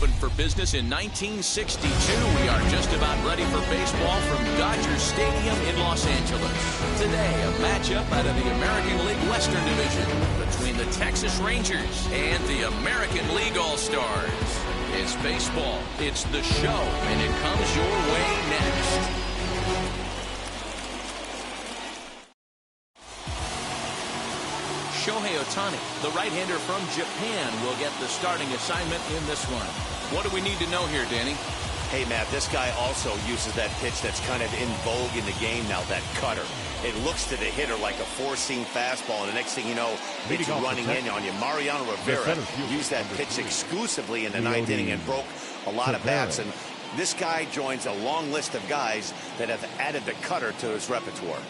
opened for business in 1962. We are just about ready for baseball from Dodger Stadium in Los Angeles. Today, a matchup out of the American League Western Division between the Texas Rangers and the American League All-Stars. It's baseball, it's the show, and it comes your way next. Shohei Ohtani, the right-hander from Japan, will get the starting assignment in this one. What do we need to know here, Danny? Hey, Matt, this guy also uses that pitch that's kind of in vogue in the game now, that cutter. It looks to the hitter like a four-seam fastball, and the next thing you know, it's running in on you. Mariano Rivera used that pitch exclusively in the ninth inning and broke a lot of bats. And this guy joins a long list of guys that have added the cutter to his repertoire.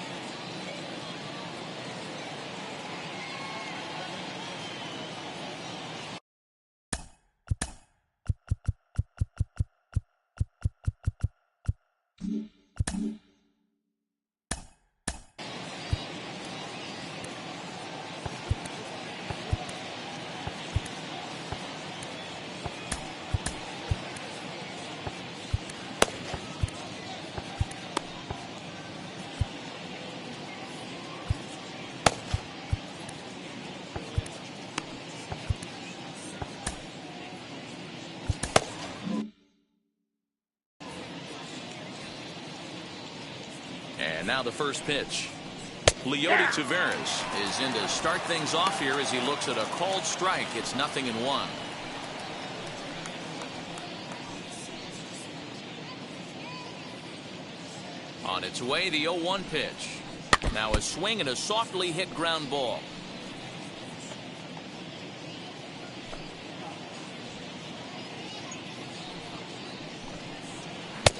And now the first pitch. Leody Taveras is in to start things off here as he looks at a called strike. It's 0-1. On its way, the 0-1 pitch. Now a swing and a softly hit ground ball.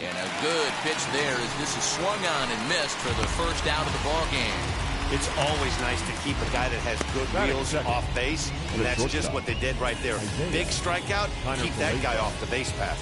And a good pitch there as this is swung on and missed for the first out of the ball game. It's always nice to keep a guy that has good wheels off base, and that's just what they did right there. Big strikeout, keep that guy off the base path.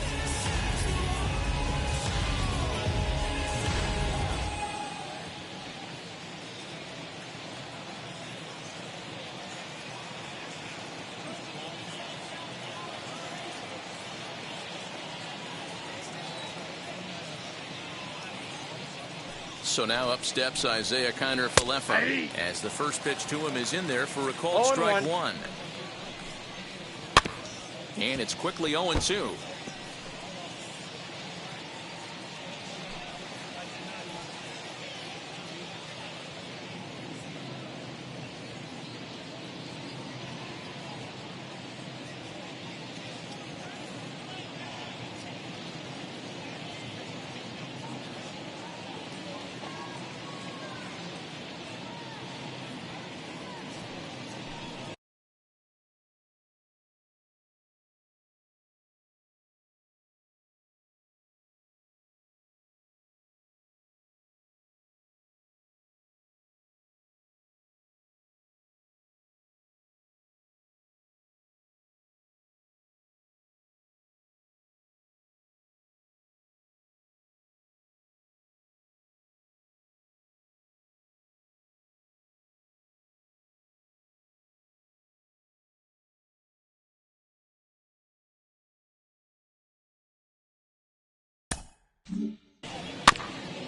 So now up steps Isaiah Kiner-Falefa as the first pitch to him is in there for a called strike one. And it's quickly 0-2.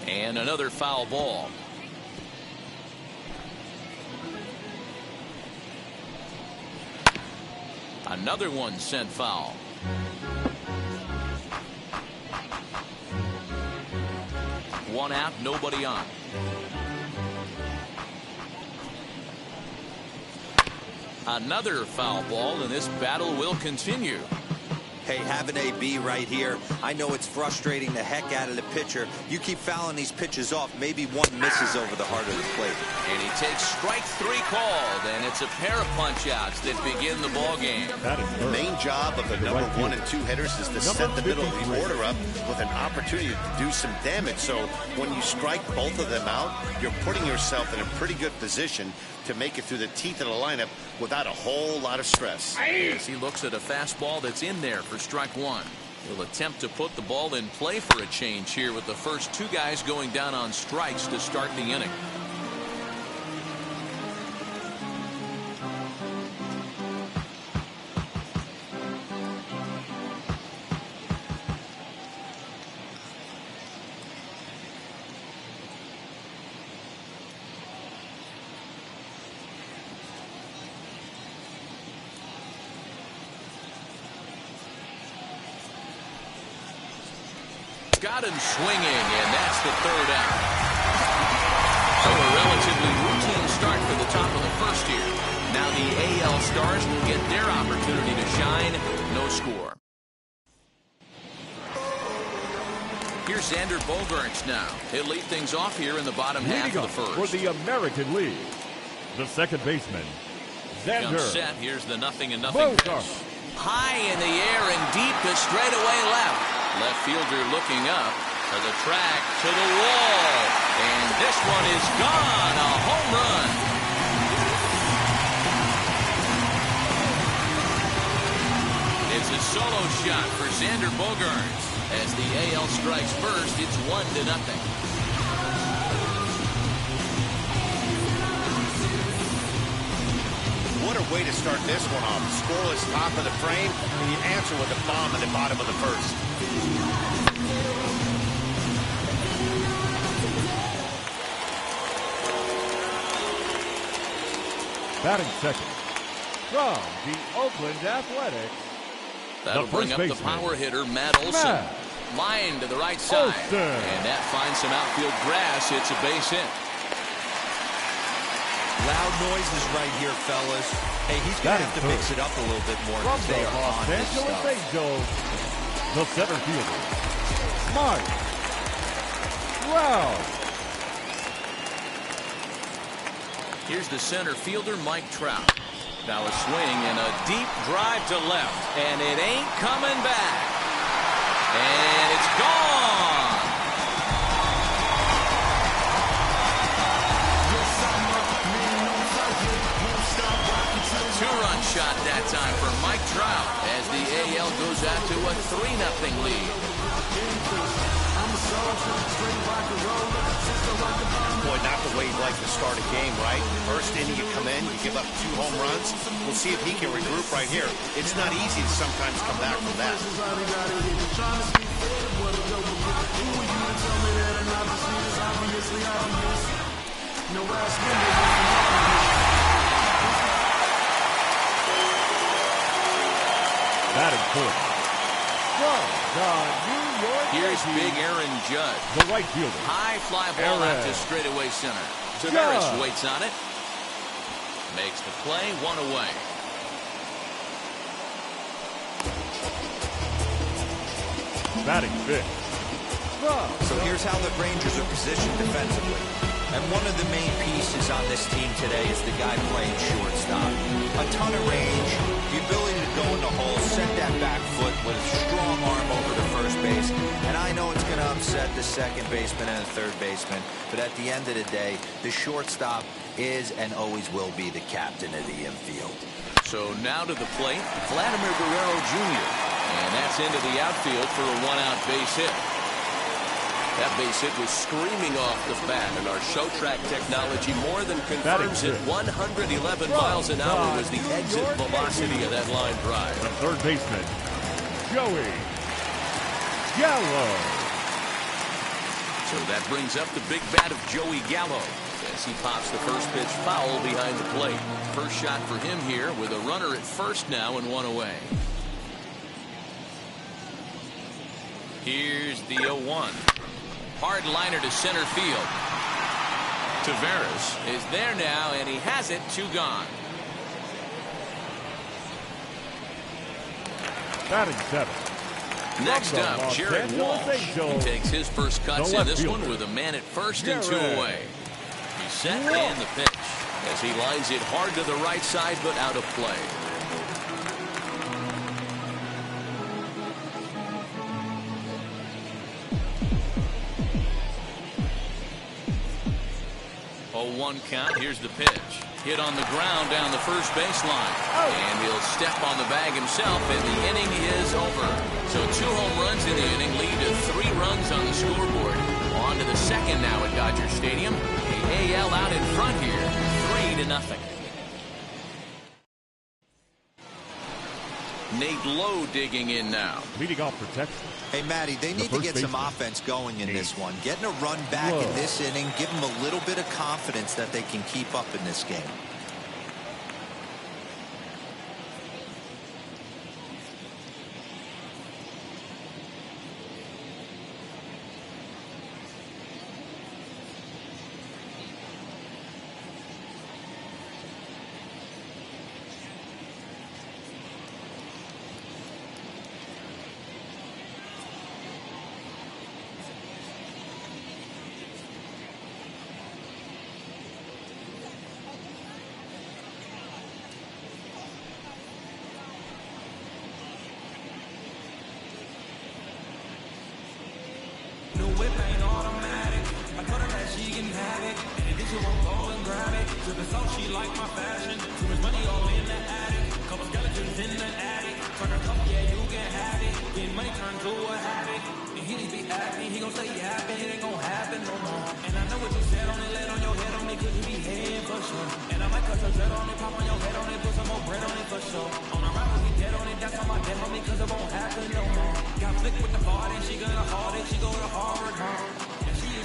And another foul ball. Another one sent foul. One out, nobody on. Another foul ball, and this battle will continue. Hey, have an AB right here. I know it's frustrating the heck out of the pitcher. You keep fouling these pitches off, maybe one misses over the heart of the plate. And he takes strike three called, and it's a pair of punch-outs that begin the ball game. The main job of the number 1 and 2 hitters is to set the middle of the order up with an opportunity to do some damage. So when you strike both of them out, you're putting yourself in a pretty good position to make it through the teeth of the lineup without a whole lot of stress. As he looks at a fastball that's in there for strike one. He'll attempt to put the ball in play for a change here with the first two guys going down on strikes to start the inning. got him swinging, and that's the third out. So a relatively routine start for the top of the first here. Now the AL Stars will get their opportunity to shine. No score. Here's Xander Bogaerts now. He'll lead things off here in the bottom half of the first. For the American League, the second baseman, Xander set. Here's the 0-0 pitch. High in the air and deep to straightaway left. Left fielder looking up to the track, to the wall. And this one is gone. A home run. It's a solo shot for Xander Bogaerts. As the AL strikes first, it's 1-0. What a way to start this one off. Scoreless top of the frame, and you answer with a bomb at the bottom of the first. Batting second, from the Oakland Athletics, that'll bring up the power hitter, Matt Olson. Line to the right side. And that finds some outfield grass. It's a base hit. Loud noises right here, fellas. Hey, he's going to have to mix it up a little bit more. From the they are Los on this Angeles stuff. Angels, the center fielder, Mike Trout. Here's the center fielder, Mike Trout. Now a swing and a deep drive to left. And it ain't coming back. And it's gone. A two-run shot that time for Mike Trout as the AL goes out to a 3-0 lead. Boy, not the way you'd like to start a game, right? First inning, you come in, you give up 2 home runs. We'll see if he can regroup right here. It's not easy to sometimes come back from that. Batting fourth, from the New York Here's Yankees, big Aaron Judge. the right fielder, High fly ball out to straightaway center. Taveras waits on it. Makes the play, 1 away. batting fifth. So here's how the Rangers are positioned defensively. And one of the main pieces on this team today is the guy playing shortstop. A ton of range, the ability to go in the hole, set that back foot with a strong arm over the first base. And I know it's going to upset the second baseman and the third baseman, but at the end of the day, the shortstop is and always will be the captain of the infield. So now to the plate, Vladimir Guerrero Jr. And that's into the outfield for a 1-out base hit. That base hit was screaming off the bat, and our show track technology more than confirms it. 111 miles an hour was the exit velocity of that line drive. The third baseman, Joey Gallo. So that brings up the big bat of Joey Gallo as he pops the first pitch foul behind the plate. First shot for him here with a runner at first now and 1 away. Here's the 0-1. Hard liner to center field. Taveras is there now, and he has it. 2 gone. Batting seventh. Next up, Jared Walsh. He takes his first cuts in this one with a man at first and 2 away. He's set and the pitch as he lines it hard to the right side, but out of play. One count. Here's the pitch. Hit on the ground down the first baseline. And he'll step on the bag himself, and the inning is over. So 2 home runs in the inning lead to 3 runs on the scoreboard. On to the second now at Dodger Stadium. The AL out in front here, 3-0. Nate Lowe digging in now. Leading off protection. Hey, Matty, they need to get some offense going in this one. Getting a run back in this inning, give them a little bit of confidence that they can keep up in this game.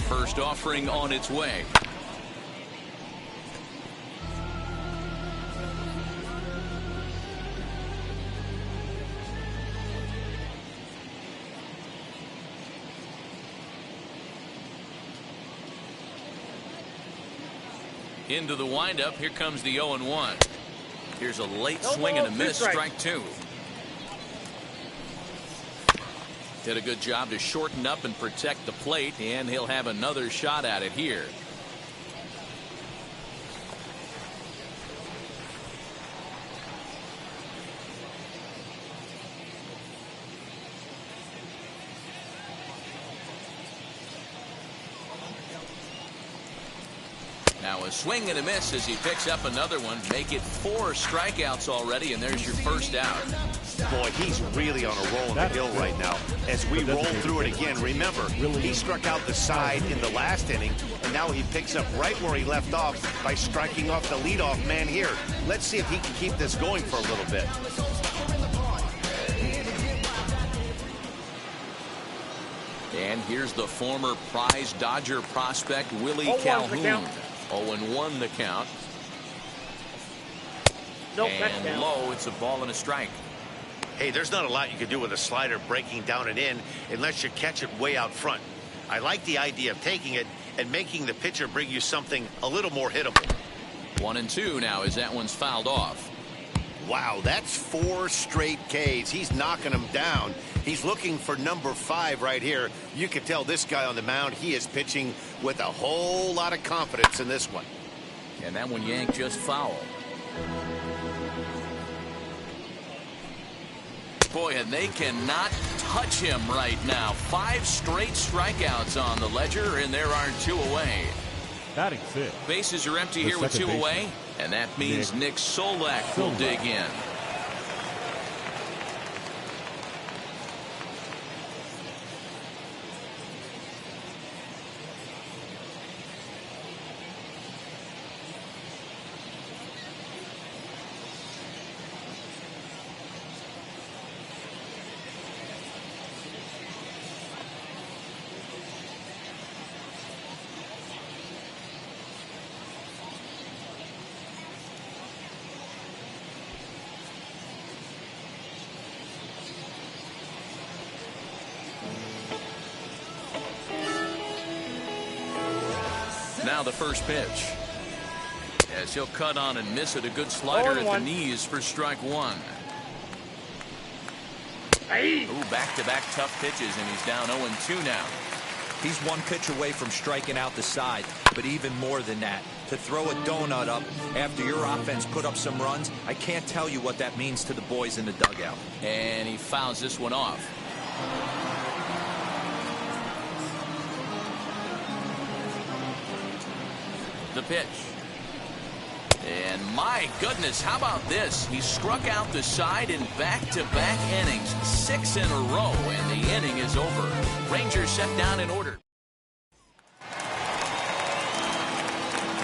First offering on its way. Into the windup. Here comes the 0-1. Here's a late swing and a miss. Strike two. Did a good job to shorten up and protect the plate, and he'll have another shot at it here. Now a swing and a miss as he picks up another one. Make it 4 strikeouts already, and there's your first out. Boy, he's really on a roll in the hill right now. As we roll through it again, remember, he struck out the side in the last inning, and now he picks up right where he left off by striking off the leadoff man here. Let's see if he can keep this going for a little bit. And here's the former prize Dodger prospect, Willie Calhoun. 0-1 the count. And low, it's a ball and a strike. Hey, there's not a lot you can do with a slider breaking down and in unless you catch it way out front. I like the idea of taking it and making the pitcher bring you something a little more hittable. 1-2 now as that one's fouled off. Wow, that's 4 straight Ks. He's knocking them down. He's looking for number 5 right here. You can tell this guy on the mound, he is pitching with a whole lot of confidence in this one. And that one yanked just foul. Boy, and they cannot touch him right now. 5 straight strikeouts on the ledger, and there are 2 away. Batting 6. Bases are empty here with 2 away, and that means Nick Solak will dig in. Now the first pitch. As he'll cut on and miss it. A good slider at the knees for strike 1. Ooh, back-to-back tough pitches, and he's down 0-2 now. He's 1 pitch away from striking out the side, but even more than that, to throw a donut up after your offense put up some runs, I can't tell you what that means to the boys in the dugout. And he fouls this one off. The pitch. And my goodness, how about this? He struck out the side in back-to-back innings, 6 in a row, and the inning is over. Rangers set down in order.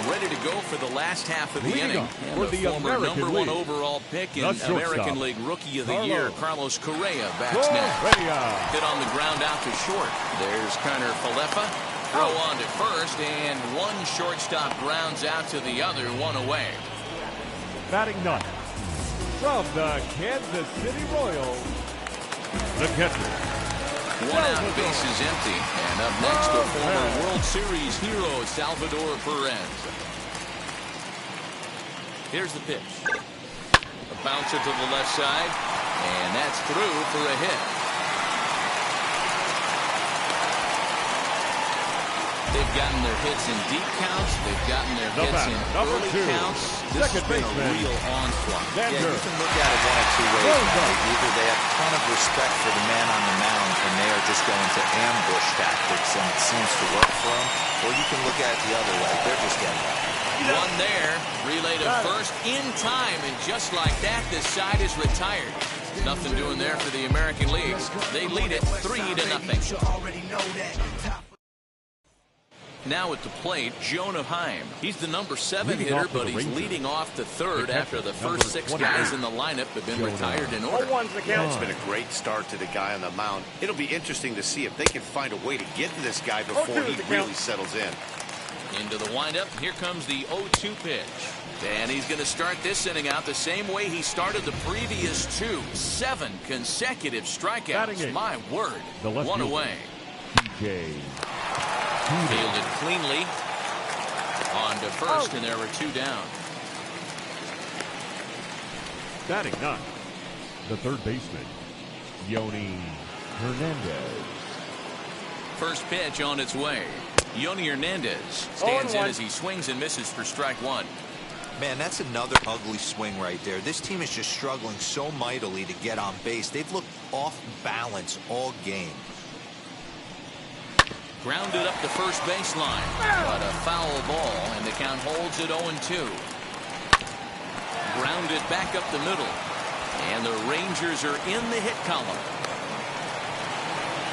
Ready to go for the last half of the inning. And the former number 1 overall pick in American League Rookie of the Year, Carlos Correa, bats next. Hit on the ground out to short. There's Connor Falefa. Throw on to first, and 1 shortstop grounds out to the other, 1 away. Batting 9 from the Kansas City Royals, the catcher. 1 out, bases empty, and up next the former World Series hero Salvador Perez. Here's the pitch. A bouncer to the left side, and that's through for a hit. They've gotten their hits in deep counts. They've gotten their hits in early counts. This has been a real onslaught. Yeah, you can look at it one of two ways. Either they have a ton of respect for the man on the mound, and they are just going to ambush tactics, and it seems to work for them. Or you can look at it the other way. They're just getting up. One there, relay to first in time, and just like that, this side is retired. Nothing doing there for the American League. They lead it 3-0. Now at the plate, Jonah Heim. He's the number 7 hitter, but he's leading off the third after the first 6 guys in the lineup have been retired in order. It's been a great start to the guy on the mound. It'll be interesting to see if they can find a way to get to this guy before he really settles in. Into the windup, here comes the 0-2 pitch. And he's going to start this inning out the same way he started the previous 2. 7 consecutive strikeouts. My word. One away. Fielded cleanly. On to first, and there were 2 down. Batting 9, the third baseman, Yoni Hernandez. First pitch on its way. Yoni Hernandez stands in as he swings and misses for strike 1. Man, that's another ugly swing right there. This team is just struggling so mightily to get on base. They've looked off balance all game. Grounded up the first baseline, but a foul ball, and the count holds at 0-2. Grounded back up the middle, and the Rangers are in the hit column.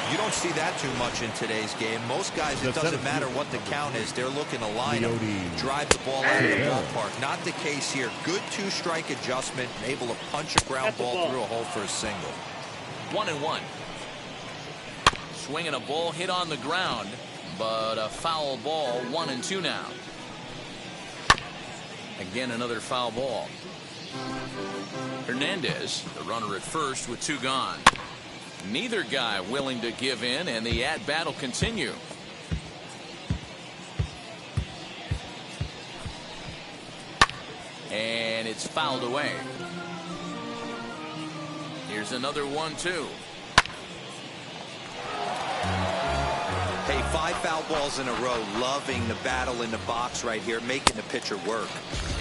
You don't see that too much in today's game. Most guys, it doesn't matter what the count is. They're looking to line up, drive the ball out of the ballpark. Not the case here. Good 2-strike adjustment, able to punch a ground ball through a hole for a single. 1-1. Swinging a ball hit on the ground, but a foul ball. 1-2 now. Again, another foul ball. Hernandez, the runner at first with 2 gone. Neither guy willing to give in, and the at-bat will continue. And it's fouled away. Here's another 1-2. Hey, 5 foul balls in a row. Loving the battle in the box right here, making the pitcher work.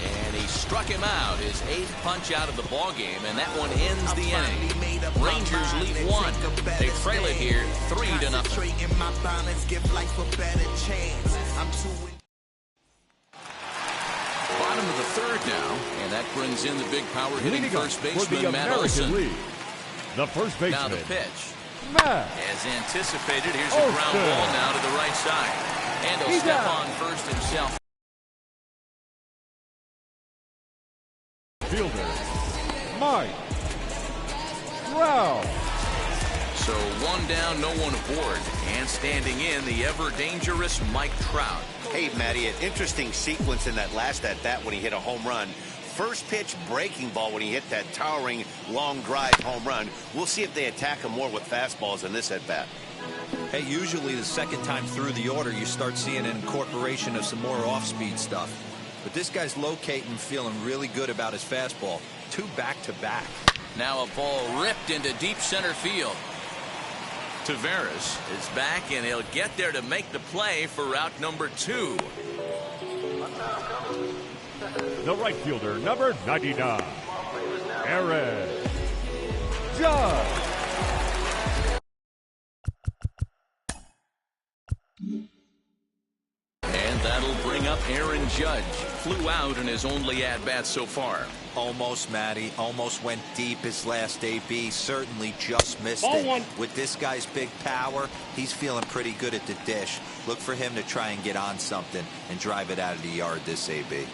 And he struck him out, his 8th punch out of the ball game, and that one ends the inning. Rangers lead 1. They trail it here 3-0. Bottom of the third now, and that brings in the big power hitting first baseman Matt Olson. The first baseman. Now the pitch. As anticipated, here's a ground ball now to the right side. And he'll step on first himself. Fielder, Mike Trout. So 1 down, no one aboard. And standing in, the ever-dangerous Mike Trout. Hey, Matty, an interesting sequence in that last at-bat when he hit a home run. First pitch breaking ball when he hit that towering long drive home run. We'll see if they attack him more with fastballs in this at-bat. Hey, usually the second time through the order, you start seeing an incorporation of some more off-speed stuff. But this guy's locating, feeling really good about his fastball. 2 back-to-back. Now a ball ripped into deep center field. Taveras is back, and he'll get there to make the play for route number 2. The right fielder, number 99, Aaron Judge. And that'll bring up Aaron Judge. Flew out in his only at-bat so far. Almost, Matty. Almost went deep his last AB. Certainly just missed it. With this guy's big power, he's feeling pretty good at the dish. Look for him to try and get on something and drive it out of the yard this AB.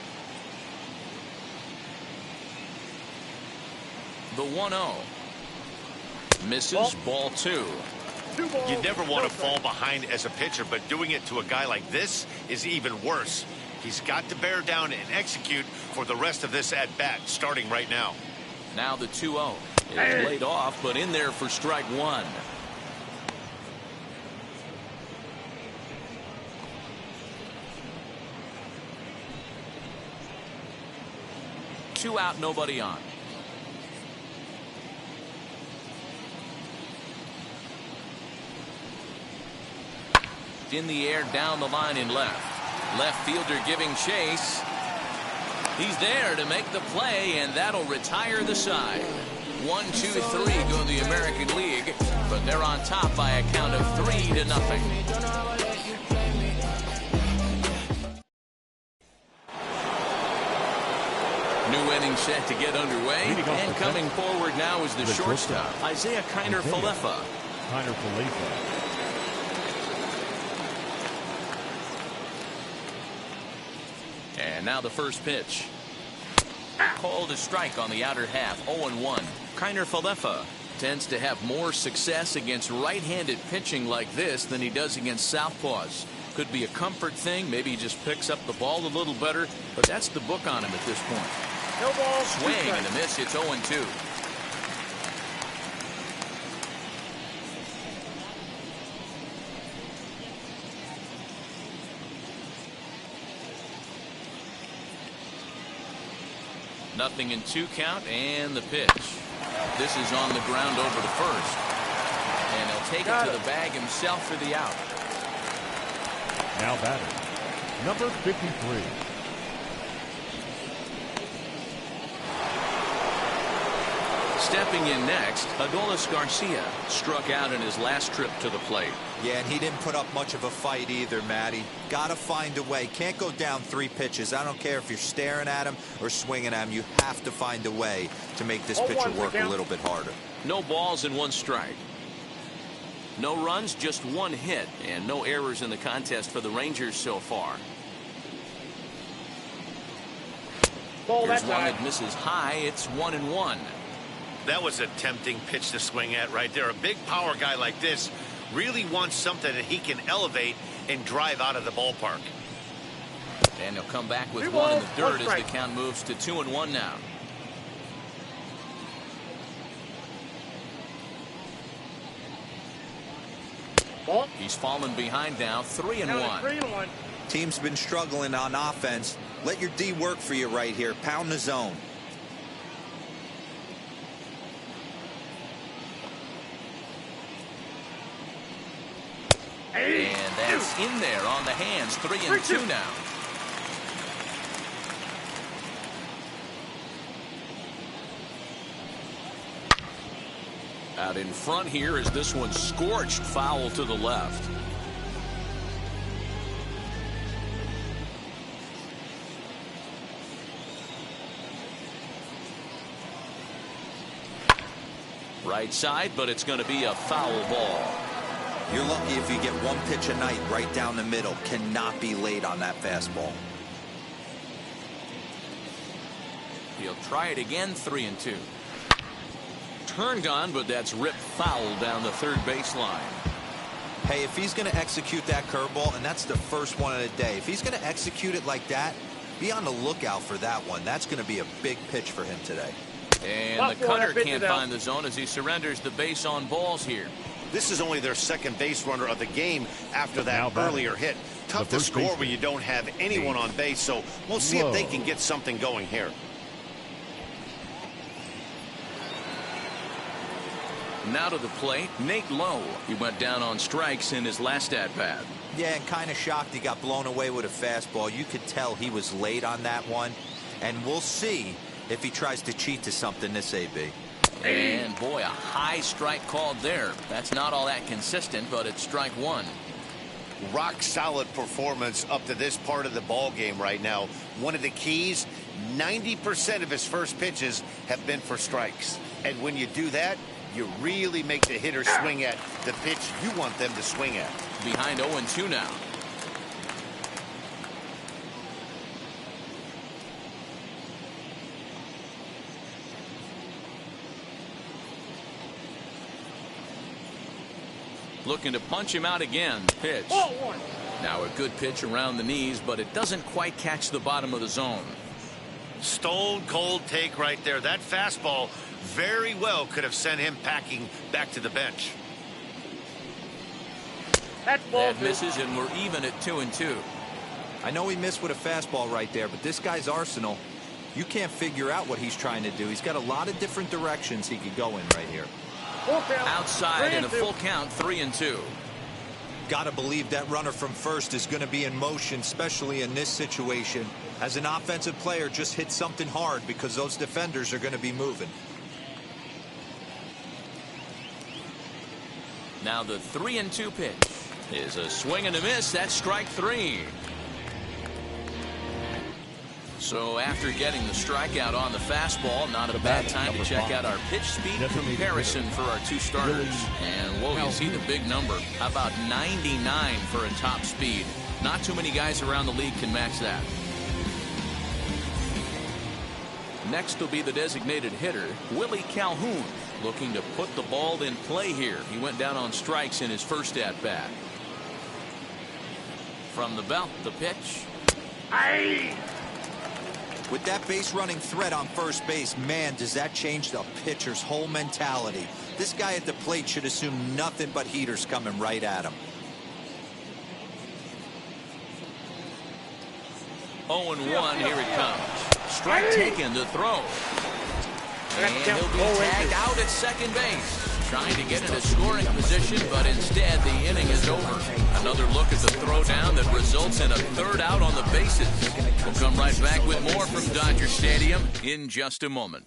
The 1-0. Misses, ball 2. You never want to fall behind as a pitcher, but doing it to a guy like this is even worse. He's got to bear down and execute for the rest of this at-bat, starting right now. Now the 2-0 is laid off, but in there for strike 1. Two out, nobody on. In the air, down the line in left. Left fielder giving chase. He's there to make the play, and that'll retire the side. 1, 2, 3 go in the American League, but they're on top by a count of 3-0. New inning set to get underway, and coming forward now is the shortstop, Isaiah Kiner-Falefa. And now the first pitch. Called a strike on the outer half, 0-1. Kiner-Falefa tends to have more success against right-handed pitching like this than he does against southpaws. Could be a comfort thing. Maybe he just picks up the ball a little better, but that's the book on him at this point. No ball. Swing and a miss. It's 0-2. Nothing in 2 count, and the pitch. This is on the ground over to first. And he'll take it to the bag himself for the out. Now batting, number 53. Stepping in next, Adolis Garcia struck out in his last trip to the plate. Yeah, and he didn't put up much of a fight either, Matty. Got to find a way. Can't go down 3 pitches. I don't care if you're staring at him or swinging at him. You have to find a way to make this pitcher work a little bit harder. No balls and 1 strike. No runs, just 1 hit, and no errors in the contest for the Rangers so far. Here's one that misses high. It's 1-1. That was a tempting pitch to swing at right there. A big power guy like this really wants something that he can elevate and drive out of the ballpark. And he'll come back with 1 in the dirt as the count moves to 2-1 now. He's fallen behind now, 3-1. Team's been struggling on offense. Let your D work for you right here. Pound the zone. And that's in there on the hands. 3-2 now. Out in front here is this one scorched foul to the left. Right side, but it's going to be a foul ball. You're lucky if you get 1 pitch a night right down the middle. Cannot be late on that fastball. He'll try it again, 3-2. Turned on, but that's ripped foul down the third baseline. Hey, if he's going to execute that curveball, and that's the first one of the day, if he's going to execute it like that, be on the lookout for that one. That's going to be a big pitch for him today. And the cutter can't find the zone as he surrenders the base on balls here. This is only their second base runner of the game after that earlier hit. Tough to score when you don't have anyone on base, so we'll see if they can get something going here. Now to the plate, Nate Lowe. He went down on strikes in his last at-bat. Yeah, and kind of shocked he got blown away with a fastball. You could tell he was late on that one, and we'll see if he tries to cheat to something this AB. And boy, a high strike called there. That's not all that consistent, but it's strike 1. Rock solid performance up to this part of the ball game right now. One of the keys, 90% of his first pitches have been for strikes. And when you do that, you really make the hitter swing at the pitch you want them to swing at. Behind 0-2 now. Looking to punch him out again. Pitch. Now a good pitch around the knees, but it doesn't quite catch the bottom of the zone. Stone cold take right there. That fastball very well could have sent him packing back to the bench. That misses, and we're even at 2-2. I know he missed with a fastball right there, but this guy's arsenal, you can't figure out what he's trying to do. He's got a lot of different directions he could go in right here. Outside in a full count, 3-2. Gotta believe that runner from first is going to be in motion, especially in this situation. As an offensive player, just hit something hard because those defenders are going to be moving. Now the 3-2 pitch is a swing and a miss. That's strike 3. So after getting the strikeout on the fastball, not a bad time to check out our pitch speed comparison for our two starters. And whoa, you see the big number. How about 99 for a top speed? Not too many guys around the league can match that. Next will be the designated hitter, Willie Calhoun, looking to put the ball in play here. He went down on strikes in his first at-bat. From the belt, the pitch. With that base running threat on first base, man, does that change the pitcher's whole mentality. This guy at the plate should assume nothing but heaters coming right at him. 0-1, here it comes. Strike taken to throw. And he'll be tagged out at second base. Trying to get into scoring position, but instead the inning is over. Another look at the throwdown that results in a third out on the bases. We'll come right back with more from Dodger Stadium in just a moment.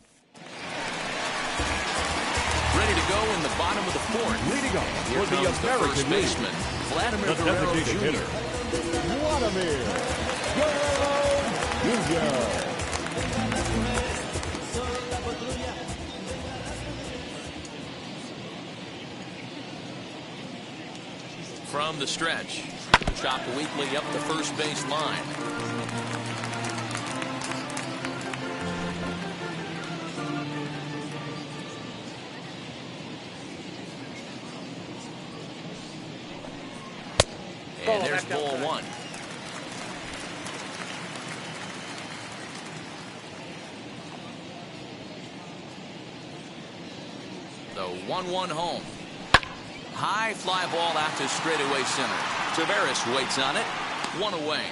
Ready to go in the bottom of the fourth. Leading off Here for the comes the first American League, baseman, Vladimir the Guerrero designated Jr. hitter, Vladimir Guerrero Jr. From the stretch, chopped weakly up the first base line. And there's ball 1. The 1-1 home. High fly ball out to straightaway center. Taveras waits on it. 1 away.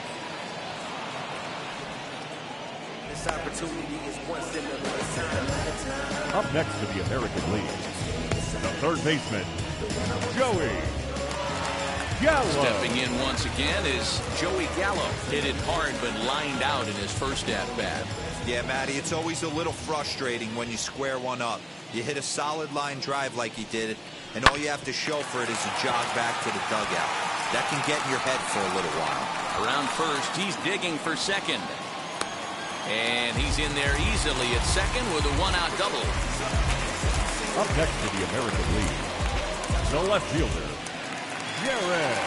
This opportunity is once in a lifetime. Up next to the American League, the third baseman, Joey Gallo. Stepping in once again is Joey Gallo. Hit it hard but lined out in his first at-bat. Yeah, Matty, it's always a little frustrating when you square one up. You hit a solid line drive like he did, and all you have to show for it is a jog back to the dugout. That can get in your head for a little while. Around first, he's digging for second. And he's in there easily at second with a 1-out double. Up next to the American League, the left fielder, Jared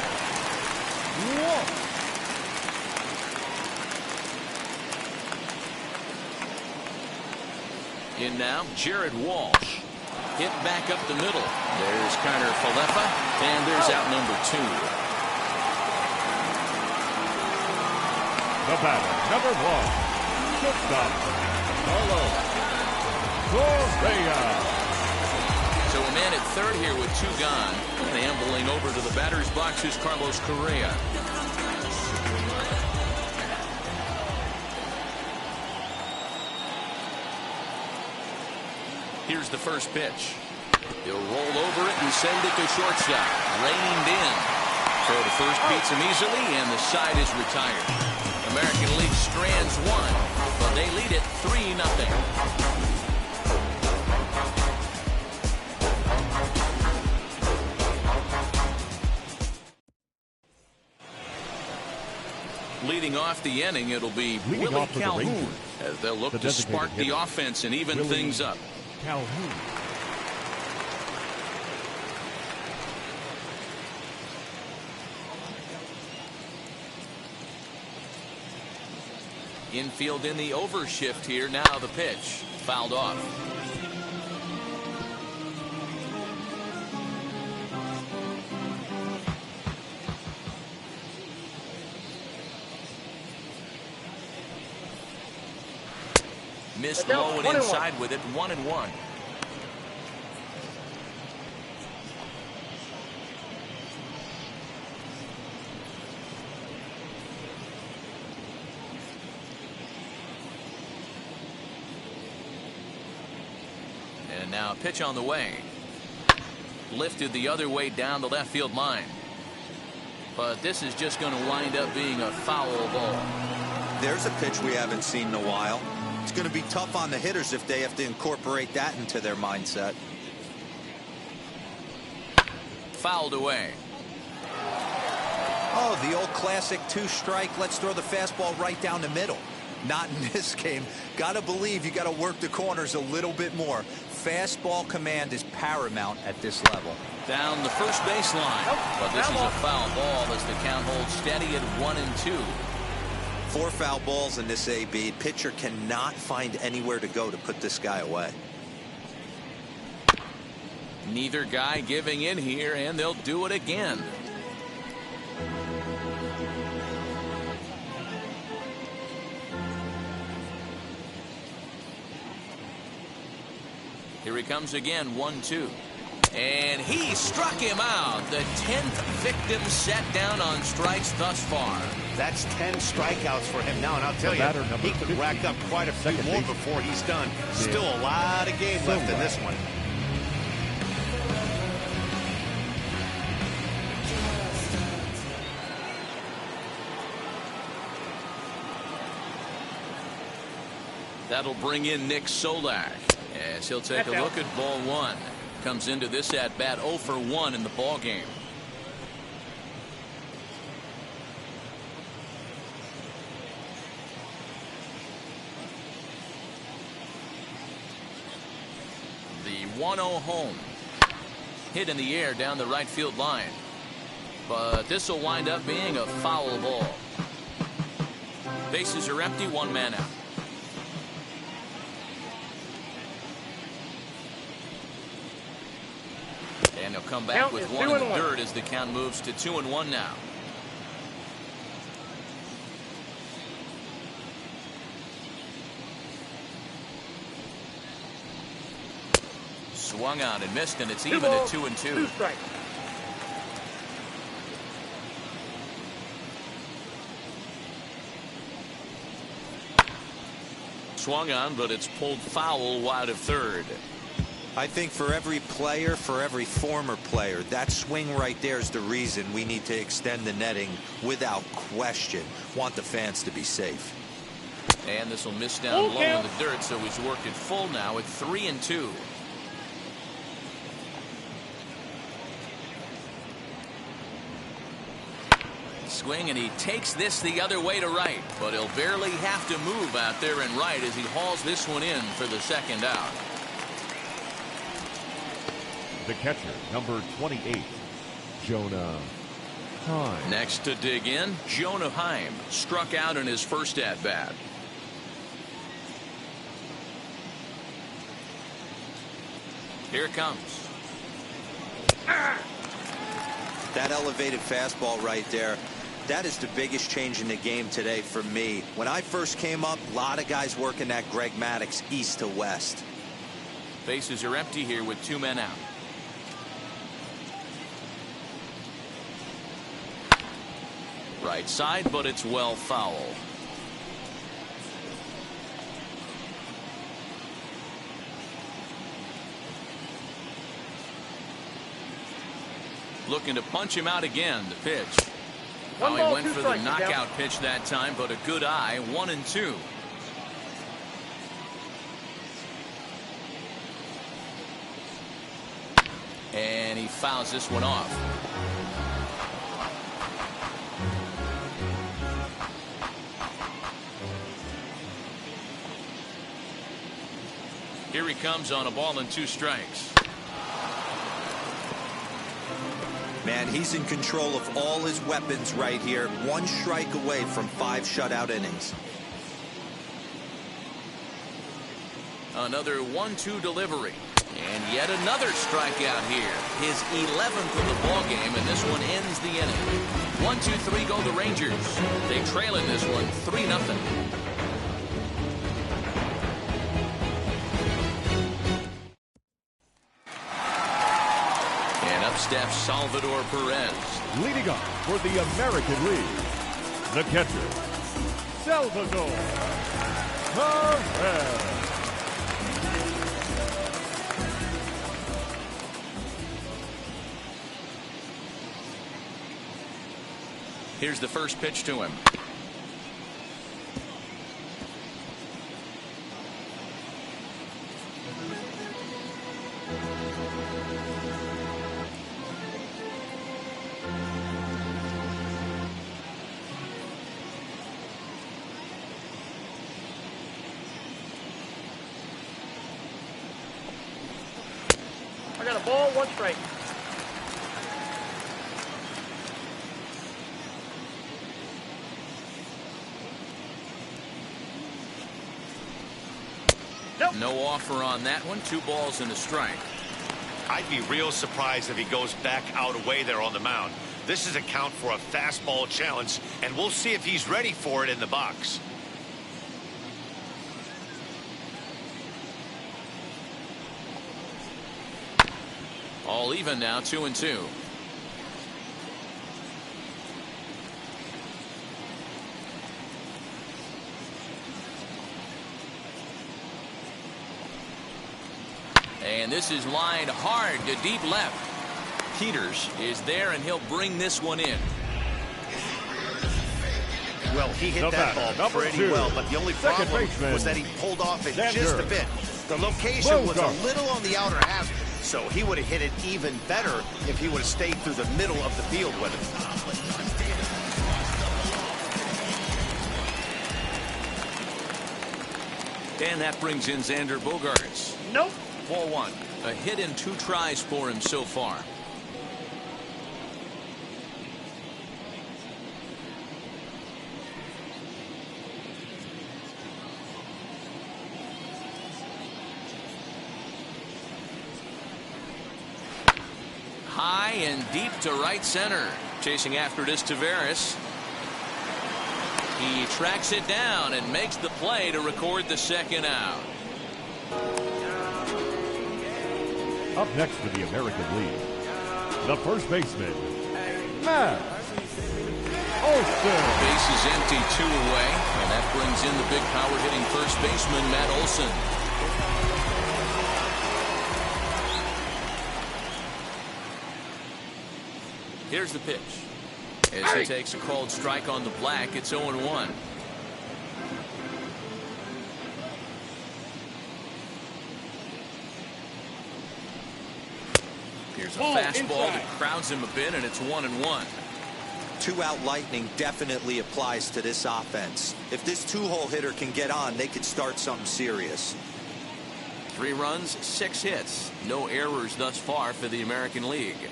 Walsh. In now, Jared Walsh. Hit back up the middle. There's Carter Falefa, and there's out number 2. The batter, number 1, shortstop, Carlos Correa. So a man at third here with 2 gone. And ambling over to the batter's box is Carlos Correa. Here's the first pitch. He'll roll over it and send it to shortstop. Reined in. Throw to first beats him easily, and the side is retired. American League strands 1, but they lead it 3-0. Leading off the inning, it'll be Willie Calhoun as they'll look to spark the offense and even things up. Calhoun. Infield in the overshift here. Now the pitch. Fouled off. Missed low and inside with it. 1-1. And now a pitch on the way. Lifted the other way down the left field line. But this is just going to wind up being a foul ball. There's a pitch we haven't seen in a while. It's going to be tough on the hitters if they have to incorporate that into their mindset. Fouled away. Oh, the old classic two-strike. Let's throw the fastball right down the middle. Not in this game. Got to believe you got to work the corners a little bit more. Fastball command is paramount at this level. Down the first baseline. But this is a foul ball as the count holds steady at 1-2. 4 foul balls in this AB. Pitcher cannot find anywhere to go to put this guy away. Neither guy giving in here, and they'll do it again. Here he comes again, 1-2. And he struck him out. The 10th victim set down on strikes thus far. That's 10 strikeouts for him now, and I'll tell you, he could rack up quite a few more before he's done. Still a lot of game left in this one. That'll bring in Nick Solak as he'll take a look at ball 1. Comes into this at bat 0 for 1 in the ball game. The 1-0 home hit in the air down the right field line, but this will wind up being a foul ball. Bases are empty, 1 man out. And he'll come back with 1 in the dirt as the count moves to 2-1 now. Swung on and missed, and it's even at 2-2. Swung on, but it's pulled foul wide of third. I think for every player, for every former player, that swing right there is the reason we need to extend the netting without question. Want the fans to be safe. And this will miss down low in the dirt, so he's worked it full now at 3-2. Swing, and he takes this the other way to right, but he'll barely have to move out there and right as he hauls this one in for the second out. The catcher, number 28, Jonah Heim. Next to dig in, Jonah Heim struck out in his first at-bat. Here it comes. That elevated fastball right there, that is the biggest change in the game today for me. When I first came up, a lot of guys working that Greg Maddux east to west. Bases are empty here with 2 men out. Right side, but it's well foul. Looking to punch him out again. The pitch. He went for the knockout pitch that time, but a good eye. 1-2. And he fouls this one off. Here he comes on a ball and 2 strikes. Man, he's in control of all his weapons right here. 1 strike away from 5 shutout innings. Another 1-2 delivery. And yet another strikeout here. His 11th of the ball game, and this one ends the inning. 1-2-3 go the Rangers. They trail in this one 3-0. Steps Salvador Perez. Leading up for the American League, the catcher, Salvador Perez. Here's the first pitch to him. I got a ball, 1 strike. Nope. No offer on that one. 2 balls and a strike. I'd be real surprised if he goes back out away there on the mound. This is a count for a fastball challenge, and we'll see if he's ready for it in the box. All even now, 2-2. And this is lined hard to deep left. Peters is there, and he'll bring this one in. Well, he hit that ball pretty well, but the only problem was that he pulled off it just a bit. The location was a little on the outer half, so he would have hit it even better if he would have stayed through the middle of the field with it. And that brings in Xander Bogaerts. Nope. 4-1. A hit in 2 tries for him so far. High and deep to right center. Chasing after it is Taveras. He tracks it down and makes the play to record the second out. Up next for the American League, the first baseman, Matt Olson. Base is empty, 2 away, and that brings in the big power hitting first baseman, Matt Olson. Here's the pitch. As he takes a called strike on the black, it's 0-1. Here's a fastball that crowds him a bit, and it's 1-1. 2-out lightning definitely applies to this offense. If this 2-hole hitter can get on, they could start something serious. 3 runs, 6 hits. No errors thus far for the American League.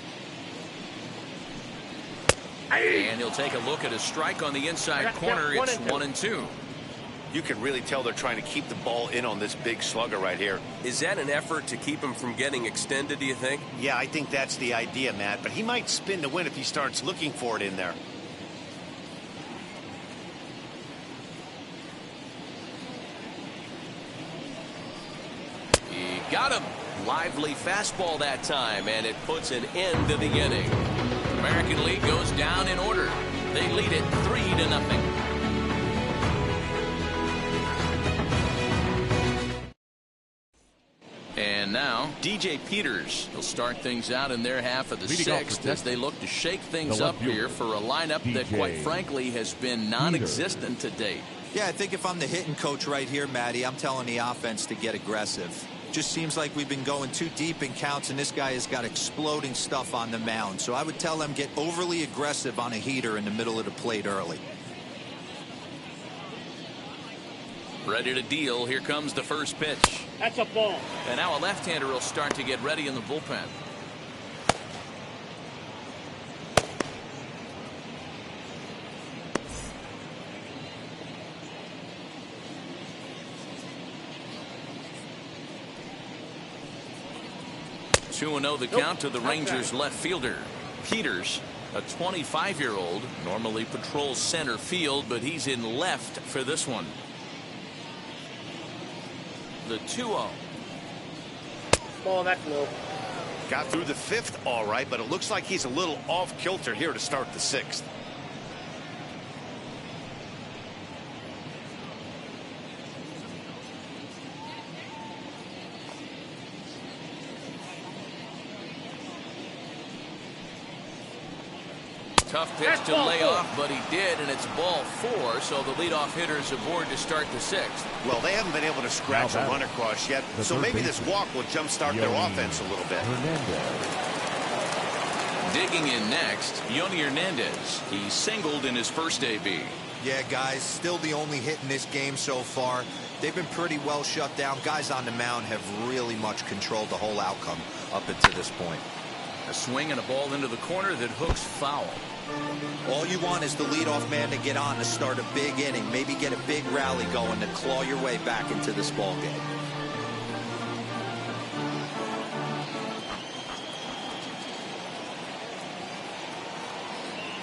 And he'll take a look at a strike on the inside corner. It's 1-2. You can really tell they're trying to keep the ball in on this big slugger right here. Is that an effort to keep him from getting extended, do you think? Yeah, I think that's the idea, Matt. But he might spin to win if he starts looking for it in there. He got him. Lively fastball that time, and it puts an end to the inning. American League goes down in order. They lead it 3-0. And now, DJ Peters will start things out in their half of the 6th as they look to shake things up here for a lineup that, quite frankly, has been non-existent to date. Yeah, I think if I'm the hitting coach right here, Matty, I'm telling the offense to get aggressive. Just seems like we've been going too deep in counts, and this guy has got exploding stuff on the mound. So I would tell them get overly aggressive on a heater in the middle of the plate early. Ready to deal. Here comes the first pitch. That's a ball. And now a left-hander will start to get ready in the bullpen. Two and 0 the count to the Rangers left fielder. Peters, a 25-year-old, normally patrols center field, but he's in left for this one. The 2-0. Ball, that's low. Got through the 5th all right, but it looks like he's a little off kilter here to start the 6th. Tough pitch to lay off, but he did, and it's ball 4, so the leadoff hitter is aboard to start the 6th. Well, they haven't been able to scratch a run across yet, so maybe this walk will jumpstart their offense a little bit. Digging in next, Yoni Hernandez. He singled in his first AB. Yeah, guys, still the only hit in this game so far. They've been pretty well shut down. Guys on the mound have really much controlled the whole outcome up until this point. A swing and a ball into the corner that hooks foul. All you want is the leadoff man to get on to start a big inning, maybe get a big rally going to claw your way back into this ball game.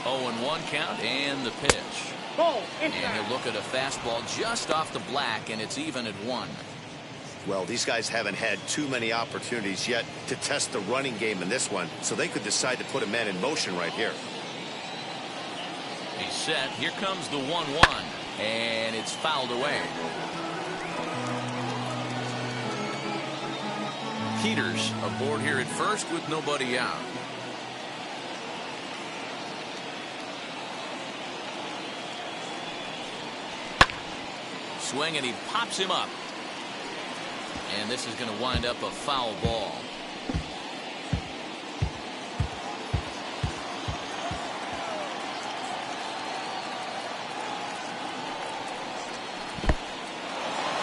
Oh, and 1 count and the pitch. And he'll look at a fastball just off the black, and it's even at 1. Well, these guys haven't had too many opportunities yet to test the running game in this one, so they could decide to put a man in motion right here. He's set. Here comes the 1-1, and it's fouled away. Peters aboard here at first with nobody out. Swing, and he pops him up. And this is going to wind up a foul ball.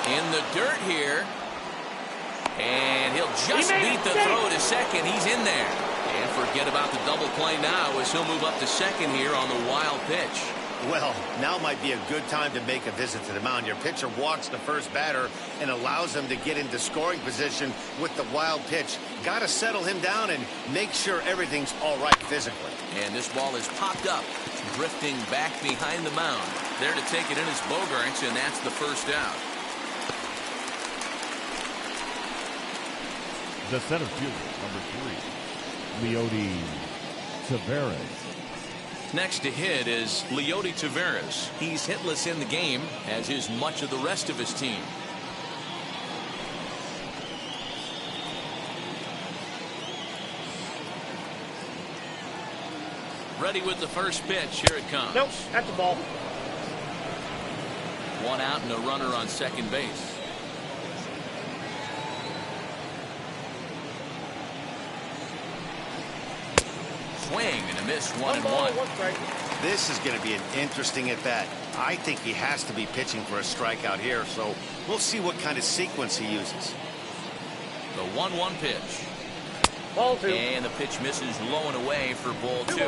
In the dirt here. And he'll just beat the throw to second. He's in there. And forget about the double play now as he'll move up to second here on the wild pitch. Well, now might be a good time to make a visit to the mound. Your pitcher walks the first batter and allows him to get into scoring position with the wild pitch. Got to settle him down and make sure everything's all right physically. And this ball is popped up, drifting back behind the mound. There to take it in is Bogaerts, and that's the first out. The center fielder, number 3, Leody Taveras. Next to hit is Leody Taveras. He's hitless in the game, as is much of the rest of his team. Ready with the first pitch. Here it comes. Nope, that's the ball. 1 out and a runner on second base. Swing and a miss, 1-1. This is going to be an interesting at bat. I think he has to be pitching for a strikeout here, so we'll see what kind of sequence he uses. The 1-1 pitch. Ball 2. And the pitch misses low and away for ball 2.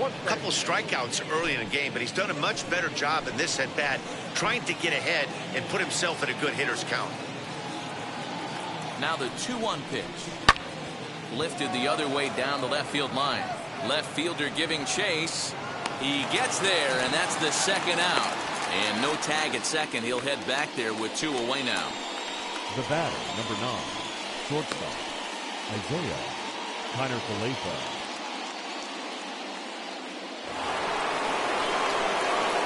A couple strikeouts early in the game, but he's done a much better job in this at bat, trying to get ahead and put himself in a good hitter's count. Now the 2-1 pitch. Lifted the other way down the left field line. Left fielder giving chase. He gets there, and that's the second out. And no tag at second. He'll head back there with 2 away now. The batter, number 9, shortstop, Isaiah Kiner-Falefa.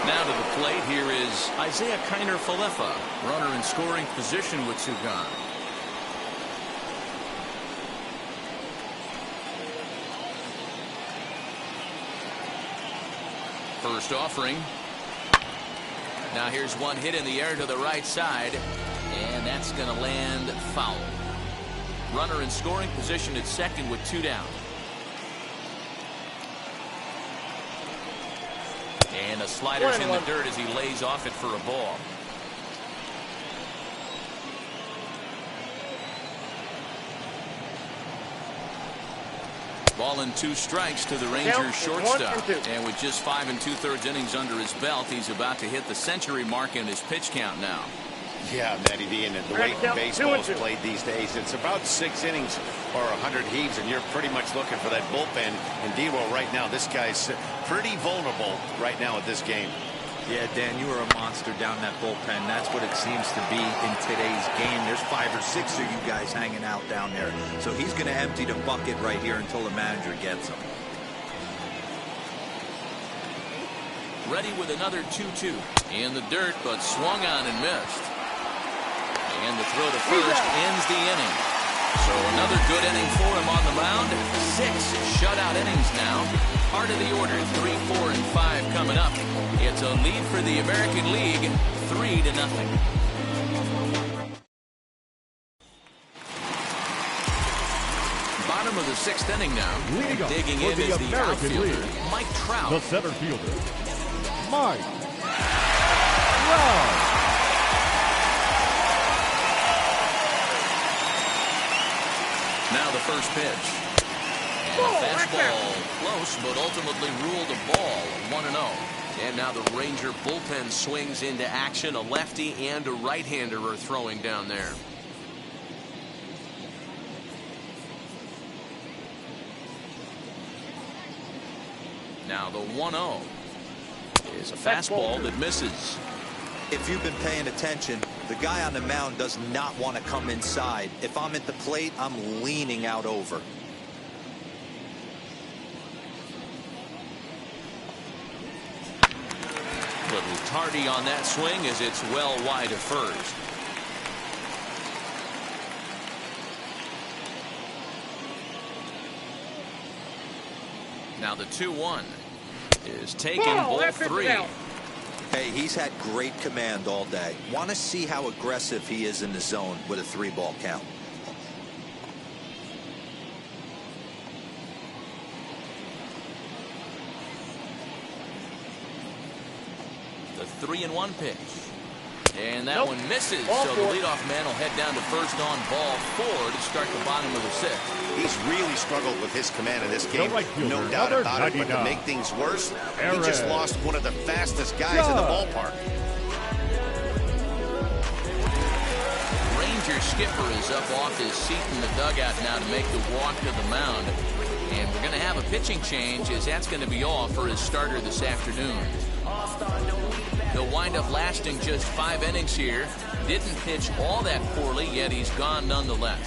Now to the plate, here is Isaiah Kiner-Falefa. Runner in scoring position with 2 gone. First offering. Now here's one hit in the air to the right side, and that's going to land foul. Runner in scoring position at second with 2 down. And a slider's in the dirt as he lays off it for a ball. Ball and 2 strikes to the Rangers shortstop. And with just 5 2/3 innings under his belt, he's about to hit the century mark in his pitch count now. Yeah, Matty D, and the way baseball is played these days, it's about 6 innings or 100 heaves, and you're pretty much looking for that bullpen. And D-Roll right now, this guy's pretty vulnerable right now at this game. Yeah, Dan, you are a monster down that bullpen. That's what it seems to be in today's game. There's 5 or 6 of you guys hanging out down there. So he's going to empty the bucket right here until the manager gets him. Ready with another 2-2. In the dirt, but swung on and missed. And the throw to first ends the inning. So another good inning for him on the mound. 6 shutout innings now. Part of the order, 3, 4, and 5 coming up. It's a lead for the American League, 3-0. Bottom of the 6th inning now. Leading up Digging for in the is the American outfielder, League, Mike Trout. the center fielder, Mike Trout. Now the first pitch. And a fastball close, but ultimately ruled a ball, 1-0. And now the Ranger bullpen swings into action. A lefty and a right-hander are throwing down there. Now the 1-0 is a fastball that misses. If you've been paying attention, the guy on the mound does not want to come inside. If I'm at the plate, I'm leaning out over. Little tardy on that swing as it's well wide of first. Now the 2-1 is taken, ball 3. Hey, he's had great command all day. Want to see how aggressive he is in the zone with a 3-ball count. The 3-1 pitch. And that one misses. So the leadoff man will head down to first on ball 4 to start the bottom of the 6th. He's really struggled with his command in this game, right fielder, no doubt number about it. But to 99. make things worse, he just lost one of the fastest guys in the ballpark. Ranger skipper is up off his seat in the dugout now to make the walk to the mound. And we're going to have a pitching change, as that's going to be all for his starter this afternoon. He'll wind up lasting just 5 innings here. Didn't pitch all that poorly, yet he's gone nonetheless.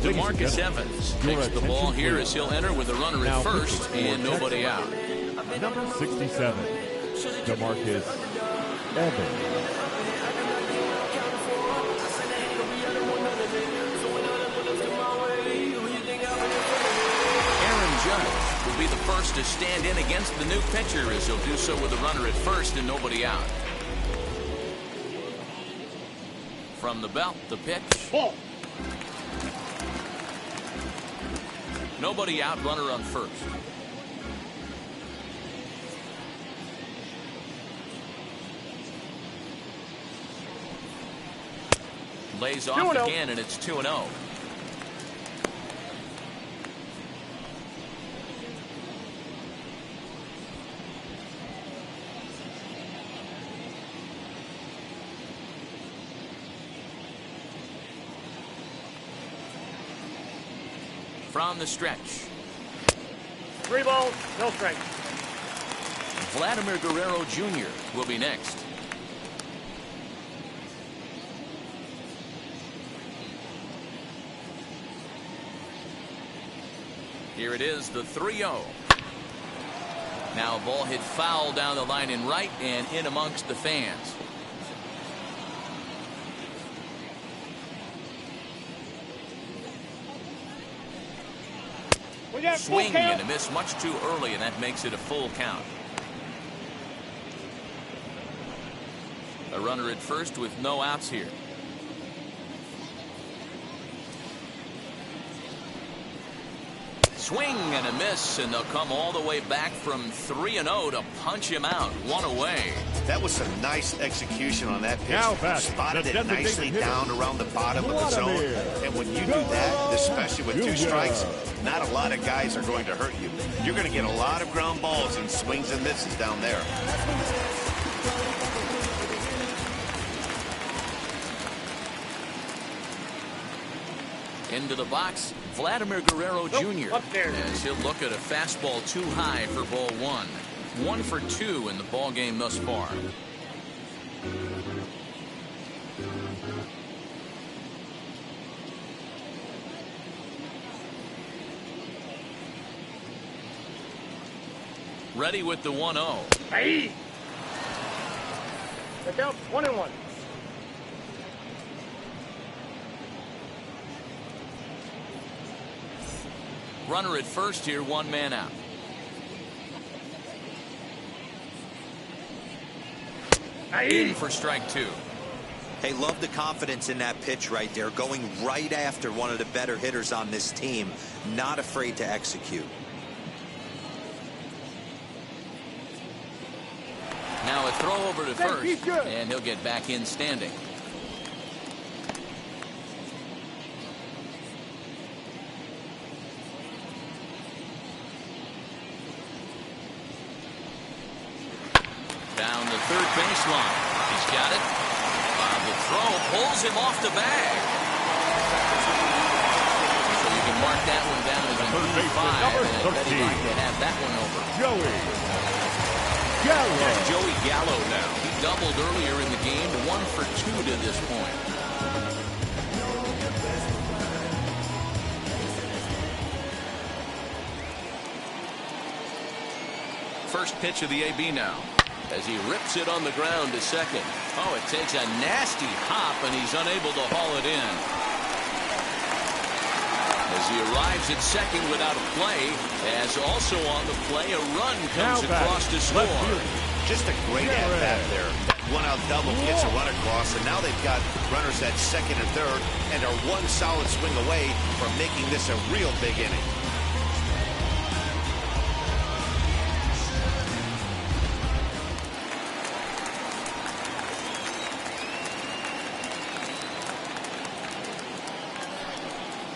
DeMarcus Evans takes the ball here as he'll enter with a runner at first and nobody out. Number 67, DeMarcus Evans. Judge will be the first to stand in against the new pitcher as he'll do so with a runner at first and nobody out. From the belt, the pitch. Ball. Nobody out, runner on first. Lays off again, and it's 2-0. From the stretch. 3 balls, no strikes. Vladimir Guerrero Jr. will be next. Here it is, the 3-0. Now a ball hit foul down the line in right and in amongst the fans. Swing and a miss much too early, and that makes it a full count. A runner at first with no outs here. Swing and a miss, and they'll come all the way back from 3-0 to punch him out. 1 away. That was some nice execution on that pitch. Now back, spotted the it nicely hitter, down around the bottom of the zone. And when you do that, especially with 2 strikes, not a lot of guys are going to hurt you. You're going to get a lot of ground balls and swings and misses down there. Into the box, Vladimir Guerrero Jr. as he'll look at a fastball too high for ball 1. 1 for 2 in the ball game thus far. Ready with the 1-0. Hey! Look out, 1-1. Runner at first here, 1 man out. In for strike two. Hey, love the confidence in that pitch right there, going right after one of the better hitters on this team, not afraid to execute. Now a throw over to first, and he'll get back in standing. Down the third baseline. He's got it. The throw pulls him off the bag. So you can mark that one down as a third baseman, 5. number And I bet he'd 13. like to have that one over. Joey Gallo. Yeah, Joey Gallo now. He doubled earlier in the game, 1 for 2 to this point. First pitch of the AB now, as he rips it on the ground to second. Oh, it takes a nasty hop, and he's unable to haul it in. As he arrives at second without a play, as also on the play, a run comes across to score. Just a great at-bat there. One-out double gets a run across, and now they've got runners at second and third, and are one solid swing away from making this a real big inning.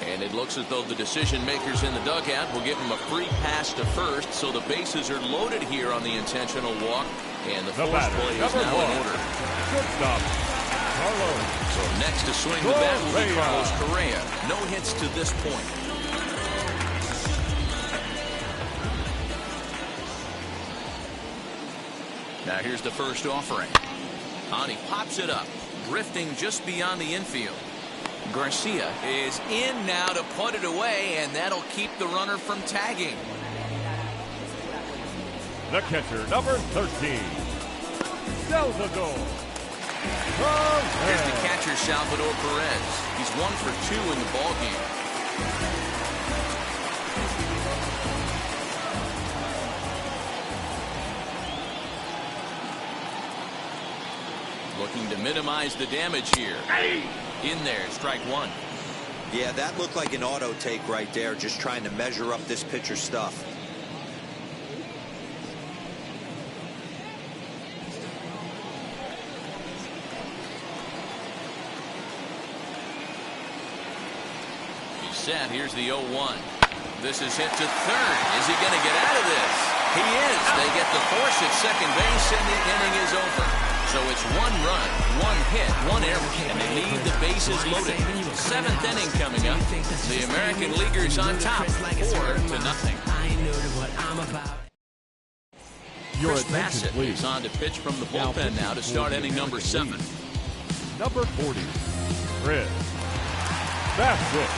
And it looks as though the decision makers in the dugout will give him a free pass to first, so the bases are loaded here on the intentional walk, and the force play is now in order. Shortstop, Carlos. So next to swing the bat will be Carlos Correa. No hits to this point. Now here's the first offering. And he pops it up, drifting just beyond the infield. Garcia is in now to put it away, and that'll keep the runner from tagging. The catcher, number 13, Salvador. Here's the catcher, Salvador Perez. He's 1 for 2 in the ballgame. Looking to minimize the damage here. In there, strike one. Yeah, that looked like an auto take right there, just trying to measure up this pitcher's stuff. He's set. Here's the 0-1. This is hit to third. Is he going to get out of this? He is. They get the force at second base, and the inning is over. So it's 1 run, 1 hit, 1 error, and they leave the bases loaded. 7th inning coming up. The American Leaguers on top, 4-0. Chris Bassett is on to pitch from the bullpen now to start inning number 7. Number 40, Chris Bassett.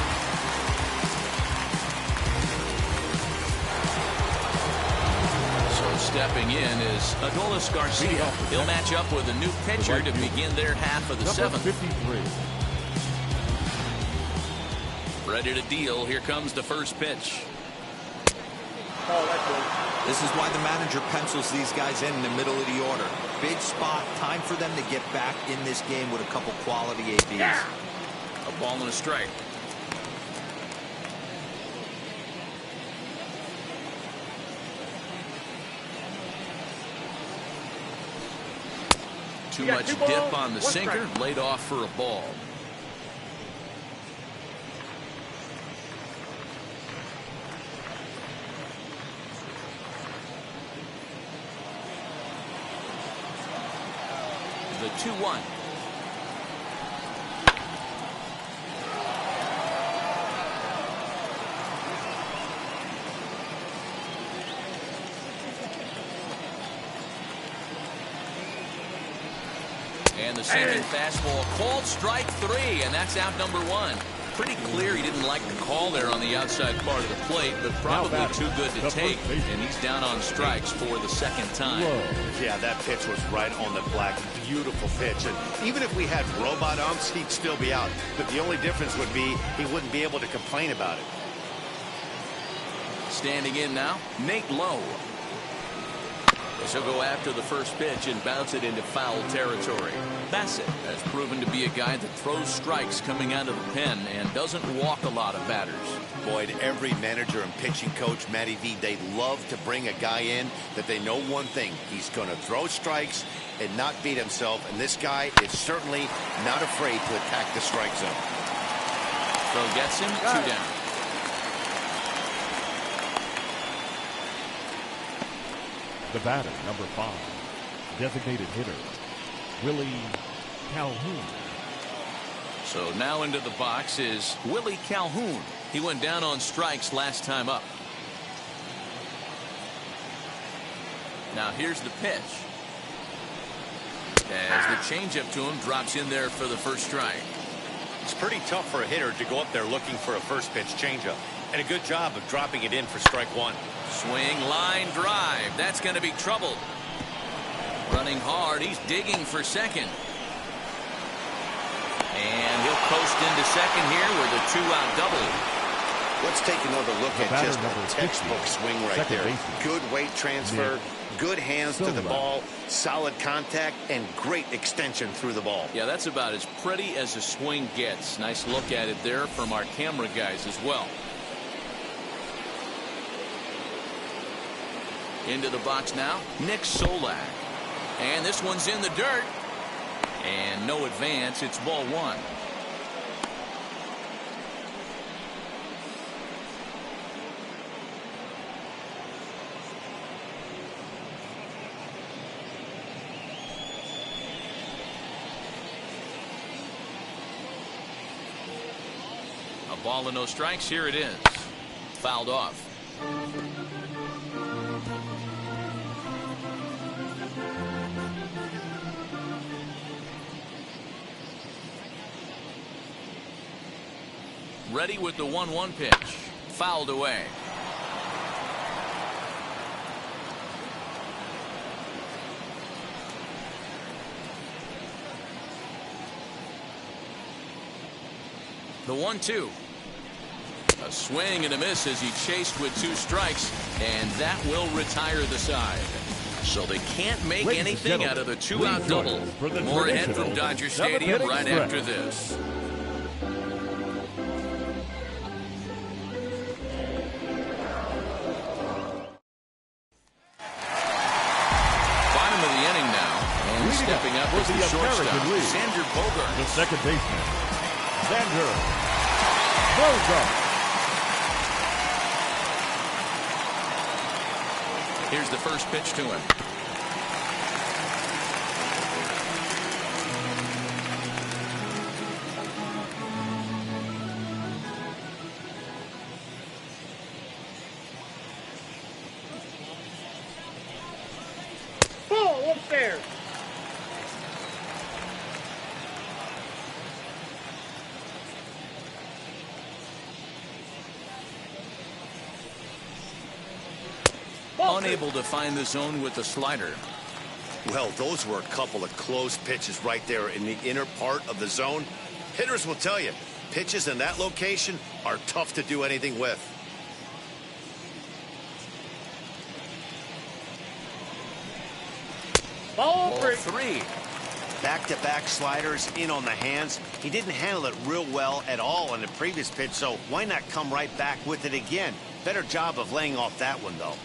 Stepping in is Adolis Garcia. He'll match up with a new pitcher to begin their half of the 7th. 53. Ready to deal. Here comes the first pitch. This is why the manager pencils these guys in the middle of the order. Big spot, time for them to get back in this game with a couple quality ABs. Yeah. A ball and a strike. Too much dip on the sinker, laid off for a ball. The 2-1. And the sinking fastball called strike 3, and that's out number 1. Pretty clear he didn't like the call there on the outside part of the plate, but probably too good to take, and he's down on strikes for the 2nd time. Yeah, that pitch was right on the black. Beautiful pitch. And even if we had robot umps, he'd still be out. But the only difference would be he wouldn't be able to complain about it. Standing in now, Nate Lowe. As he'll go after the first pitch and bounce it into foul territory. Bassett has proven to be a guy that throws strikes coming out of the pen and doesn't walk a lot of batters. Boyd, every manager and pitching coach, Matty V, they love to bring a guy in that they know one thing. He's going to throw strikes and not beat himself. And this guy is certainly not afraid to attack the strike zone. Throw gets him, 2 down. The batter, number 5, designated hitter, Willie Calhoun. So now into the box is Willie Calhoun. He went down on strikes last time up. Now here's the pitch. As the changeup to him drops in there for the first strike. It's pretty tough for a hitter to go up there looking for a first pitch changeup. And a good job of dropping it in for strike 1. Swing, line, drive. That's going to be trouble. Running hard. He's digging for second. And he'll coast into second here with a 2-out double. Let's take another look at just a textbook swing right there. Good weight transfer, good hands to the ball, solid contact, and great extension through the ball. Yeah, that's about as pretty as a swing gets. Nice look at it there from our camera guys as well. Into the box now, Nick Solak. And this one's in the dirt. And no advance. It's ball 1. A ball and no strikes. Here it is. Fouled off. Ready with the 1-1 pitch. Fouled away. The 1-2. A swing and a miss as he chased with 2 strikes, and that will retire the side. So they can't make anything out of the 2-out double. More ahead from Dodger Stadium right after this. Stepping up as the shortstop, Xander Bogart. The second baseman, Xander Bogart. Here's the first pitch to him. Ball upstairs. Unable to find the zone with the slider. Well, those were a couple of close pitches right there in the inner part of the zone. Hitters will tell you, pitches in that location are tough to do anything with. Ball 3. Back-to-back sliders in on the hands. He didn't handle it real well at all in the previous pitch, so why not come right back with it again? Better job of laying off that one, though.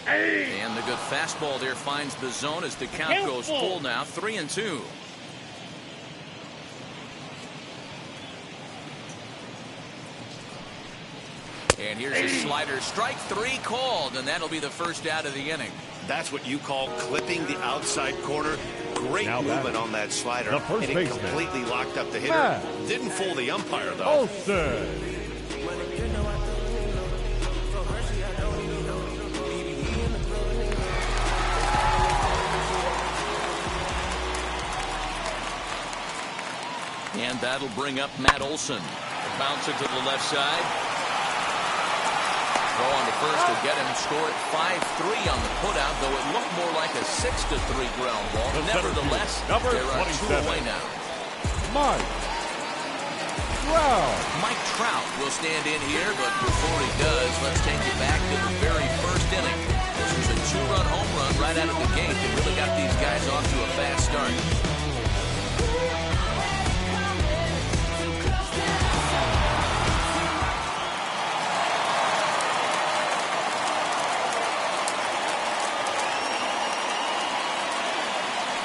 And the good fastball there finds the zone as the count goes full now, 3-2. And here's a slider, strike 3 called, and that'll be the first out of the inning. That's what you call clipping the outside corner. Great movement on that slider, and it completely locked up the hitter. Didn't fool the umpire, though. Olsen. And that'll bring up Matt Olson. Bounce it to the left side. Throw on to first to get him scored 5-3 on the putout, though it looked more like a 6-3 ground ball. Nevertheless, there are 2 away now. Mike Trout. Mike Trout will stand in here, but before he does, let's take you back to the very first inning. This was a two-run home run right out of the gate that really got these guys off to a fast start.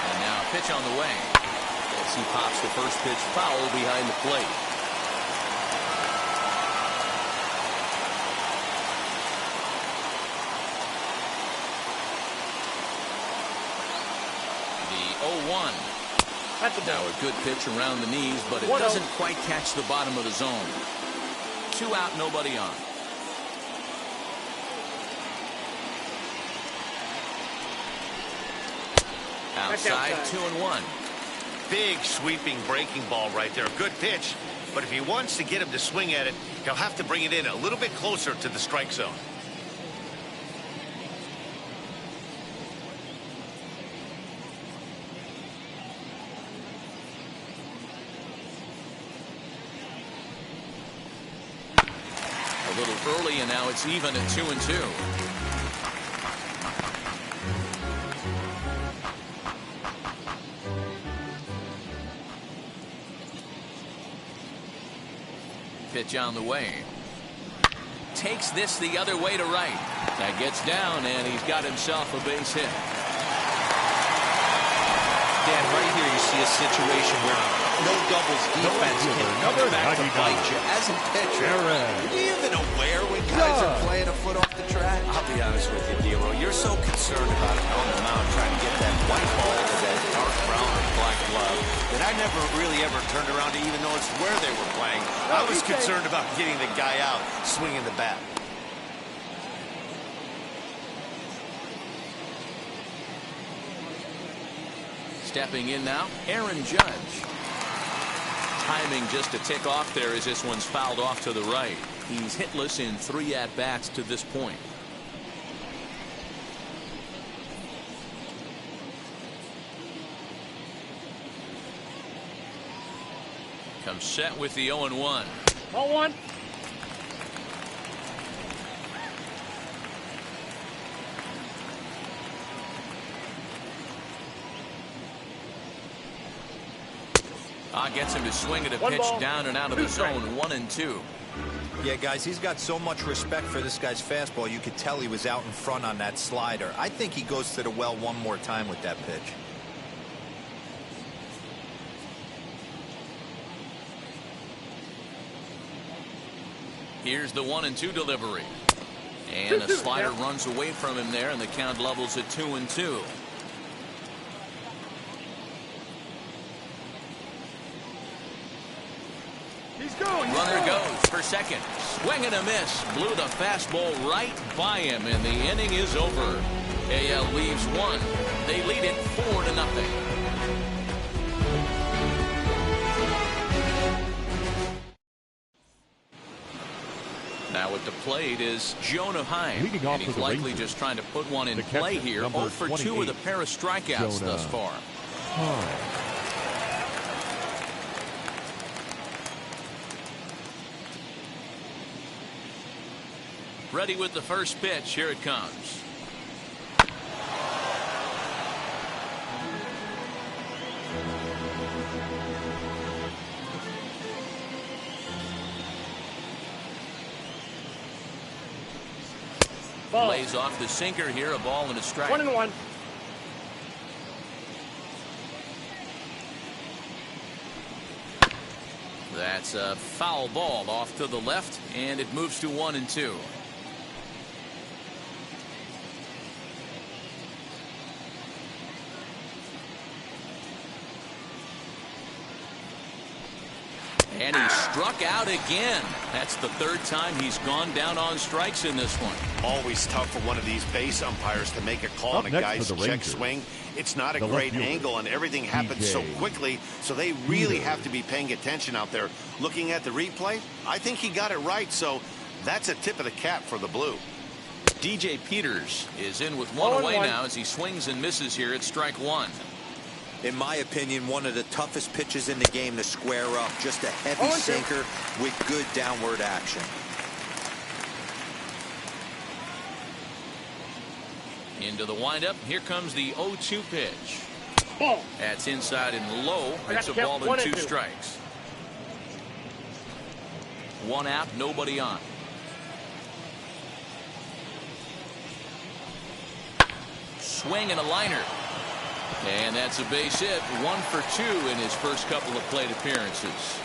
And now a pitch on the way. As he pops the first pitch foul behind the plate. The 0-1. Now a good pitch around the knees, but it doesn't quite catch the bottom of the zone. 2 out, nobody on. Outside, 2-1. Big sweeping breaking ball right there. Good pitch. But if he wants to get him to swing at it, he'll have to bring it in a little bit closer to the strike zone. A little early, and now it's even at 2-2. Pitch on the way. Takes this the other way to right. That gets down, and he's got himself a base hit. Dan, right here you see a situation where no doubles defense can come back to bite you. As a pitcher, are you even aware when guys are playing a foot off the track? I'll be honest with you, D'Lo. You're so concerned about it on the mound trying to get that white ball to that dark brown or black glove that I never really ever turned around to even notice where they were playing. I was concerned about getting the guy out swinging the bat. Stepping in now, Aaron Judge. Timing just a tick off there as this one's fouled off to the right. He's hitless in 3 at-bats to this point. Comes set with the 0-1. 0-1. Gets him to swing at a pitch down and out of the zone. 1-2. Yeah, guys, he's got so much respect for this guy's fastball. You could tell he was out in front on that slider. I think he goes to the well one more time with that pitch. Here's the 1-2 delivery. And a slider runs away from him there, and the count levels at 2-2. Runner goes for second. Swing and a miss. Blew the fastball right by him, and the inning is over. AL leaves 1. They lead it 4-0. Now at the plate is Jonah Heim. And he's likely just trying to put one in play here. 0 for 2 with a pair of strikeouts thus far. Ready with the first pitch. Here it comes. Lays off the sinker here. A ball and a strike. 1-1. That's a foul ball off to the left, and it moves to 1-2. And he struck out again. That's the 3rd time he's gone down on strikes in this one. Always tough for one of these base umpires to make a call on a guy's check swing. It's not a great angle, and everything happens so quickly, so they really have to be paying attention out there. Looking at the replay, I think he got it right, so that's a tip of the cap for the Blue. DJ Peters is in with 1 away now as he swings and misses here at strike 1. In my opinion, one of the toughest pitches in the game to square up. Just a heavy sinker with good downward action. Into the windup. Here comes the 0-2 pitch. Ball. That's inside and low. It's a ball and 2 strikes. 1 out, nobody on. Swing and a liner. And that's a base hit. 1 for 2 in his first couple of plate appearances.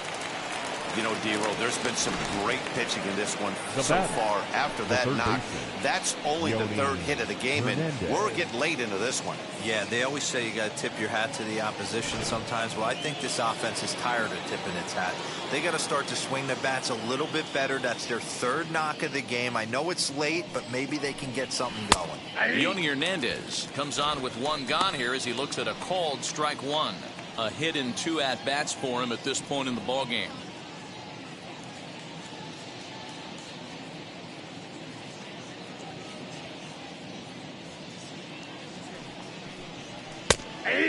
You know, D-Roll, there's been some great pitching in this one so far. After that knock, that's only the 3rd hit of the game, and we're getting late into this one. Yeah, they always say you got to tip your hat to the opposition sometimes. Well, I think this offense is tired of tipping its hat. They got to start to swing the bats a little bit better. That's their 3rd knock of the game. I know it's late, but maybe they can get something going. Yoni Hernandez comes on with 1 gone here as he looks at a called strike 1. A hit and 2 at-bats for him at this point in the ballgame.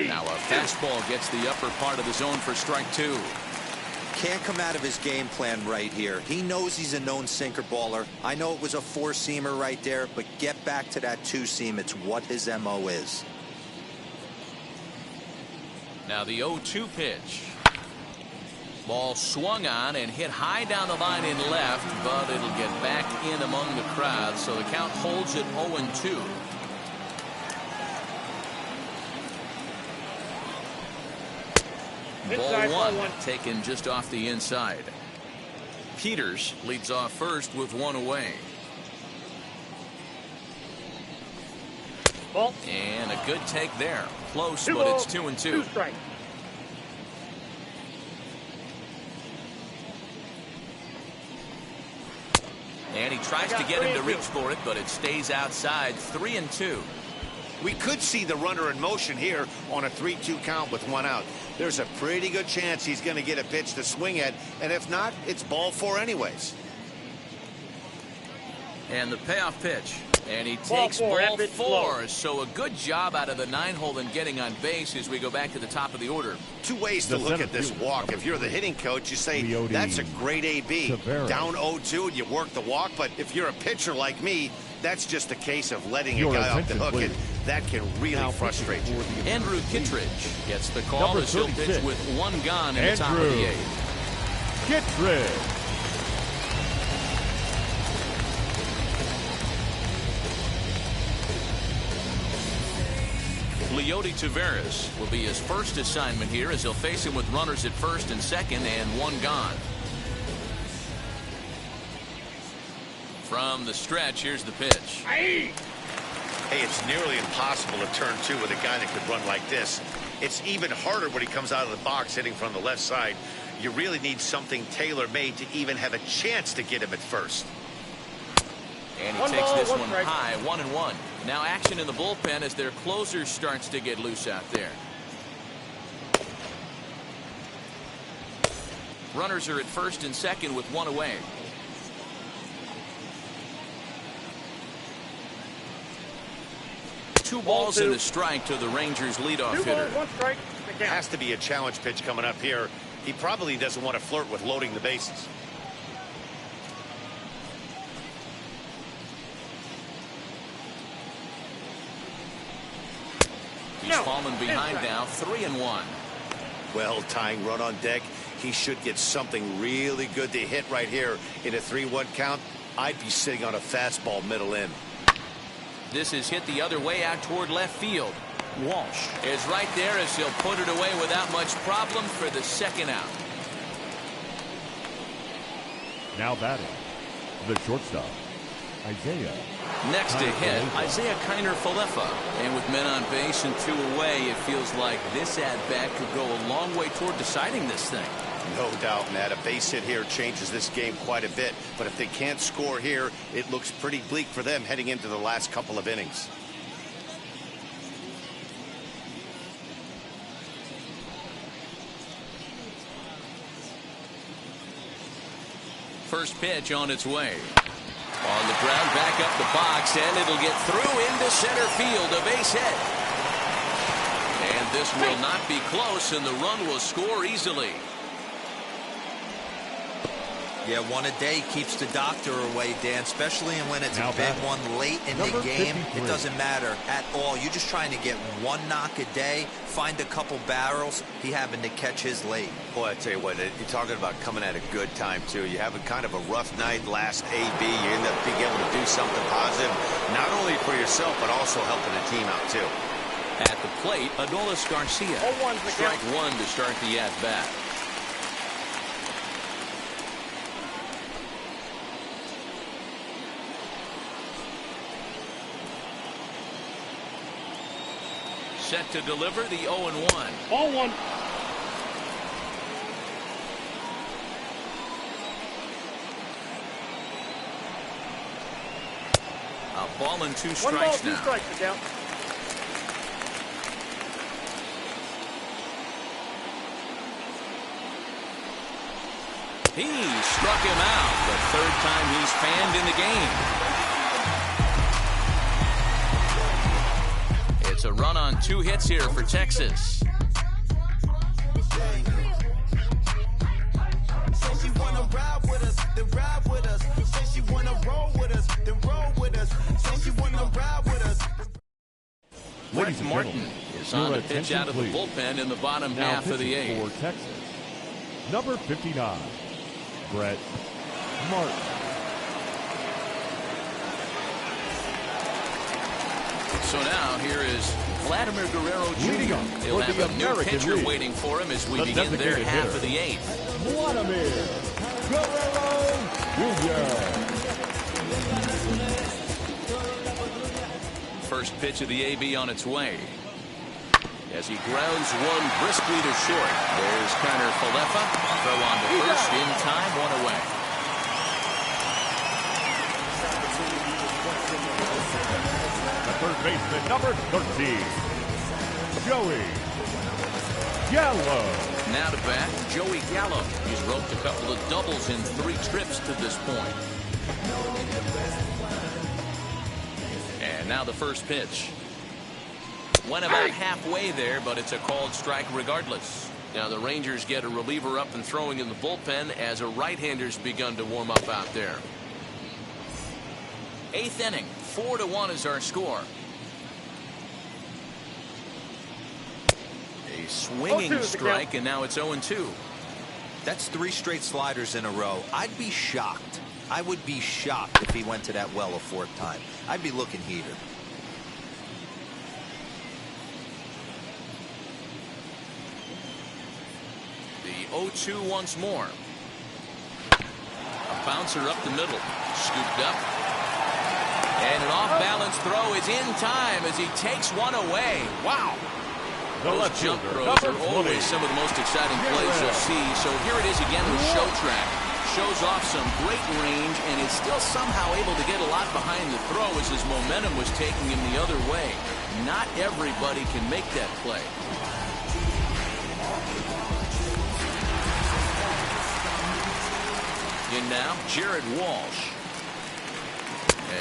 Now a fastball gets the upper part of the zone for strike 2. Can't come out of his game plan right here. He knows he's a known sinker baller. I know it was a 4-seamer right there, but get back to that 2-seam. It's what his MO is. Now the 0-2 pitch. Ball swung on and hit high down the line in left, but it'll get back in among the crowd, so the count holds at 0-2. Ball 1 taken just off the inside. Peters leads off first with 1 away. Ball. And a good take there. Close, but it's 2-2. 2 strikes. And he tries to get him to reach for it, but it stays outside. 3-2. We could see the runner in motion here on a 3-2 count with 1 out. There's a pretty good chance he's going to get a pitch to swing at, and if not, it's ball 4 anyways. And the payoff pitch. And he takes ball 4. So a good job out of the 9-hole in getting on base as we go back to the top of the order. 2 ways to look at this walk. If you're the hitting coach, you say, that's a great AB. Down 0-2 and you work the walk. But if you're a pitcher like me, that's just a case of letting a guy off the hook, and that can really frustrate you. Andrew Kittredge gets the call as he'll pitch with 1 gone in the top of the 8th. Kittredge. Leody Taveras will be his first assignment here as he'll face him with runners at first and second and 1 gone. From the stretch, here's the pitch. Hey, it's nearly impossible to turn 2 with a guy that could run like this. It's even harder when he comes out of the box hitting from the left side. You really need something tailor-made to even have a chance to get him at first. And he takes this one high, 1-1. Now action in the bullpen as their closer starts to get loose out there. Runners are at first and second with 1 away. Two balls and a strike to the Rangers leadoff hitter. 2 balls, 1 strike. Has to be a challenge pitch coming up here. He probably doesn't want to flirt with loading the bases. He's fallen behind now, 3-1. Well, tying run on deck. He should get something really good to hit right here in a 3-1 count. I'd be sitting on a fastball middle in. This is hit the other way out toward left field. Walsh is right there as he'll put it away without much problem for the 2nd out. Now batting, the shortstop, Isaiah. Next to hit, Isaiah Kiner-Falefa. And with men on base and 2 away, it feels like this at-bat could go a long way toward deciding this thing. No doubt, Matt. A base hit here changes this game quite a bit. But if they can't score here, it looks pretty bleak for them heading into the last couple of innings. First pitch on its way. On the ground, back up the box, and it'll get through into center field. A base hit. And this will not be close, and the run will score easily. Yeah, one a day keeps the doctor away, Dan, especially when it's a big one late in the game. It doesn't matter at all. You're just trying to get one knock a day, find a couple barrels. He happened to catch his late. Boy, I tell you what, you're talking about coming at a good time, too. You have a kind of a rough night last AB. You end up being able to do something positive, not only for yourself, but also helping the team out, too. At the plate, Adolis Garcia. Strike one to start the at-bat. Set to deliver the 0-1. Ball one. A ball and 2 1 strikes ball, 2 now. strikes to count. He struck him out. The 3rd time he's fanned in the game. It's a run on 2 hits here for Texas. Ladies and Martin gentlemen, is on your to pitch out of the attention, bullpen in the bottom now half of the pitching 8th. for Texas, number 59, Brett Martin. So now here is Vladimir Guerrero Leading up Jr. He'll for have the a new American pitcher League, waiting for him as we the begin their designated half hitter, of the 8th. Vladimir Guerrero Jr. First pitch of the AB on its way. As he grounds one briskly to short. There's Connor Falefa. Throw on to first in time, 1 away. The third baseman, number 13, Joey Gallo. Now to bat, Joey Gallo. He's roped a couple of doubles in 3 trips to this point. And now the first pitch. Went about halfway there, but it's a called strike regardless. Now the Rangers get a reliever up and throwing in the bullpen as a right-hander's begun to warm up out there. 8th inning, 4-1 is our score. A swinging strike, and now it's 0-2. That's 3 straight sliders in a row. I'd be shocked. I would be shocked if he went to that well a 4th time. I'd be looking heater. The 0-2 once more. A bouncer up the middle. Scooped up. And an off-balance throw is in time as he takes one away. Wow. Those jump throws are always some of the most exciting plays you'll see. So here it is again with Show Track. Shows off some great range and is still somehow able to get a lot behind the throw as his momentum was taking him the other way. Not everybody can make that play. In now, Jared Walsh.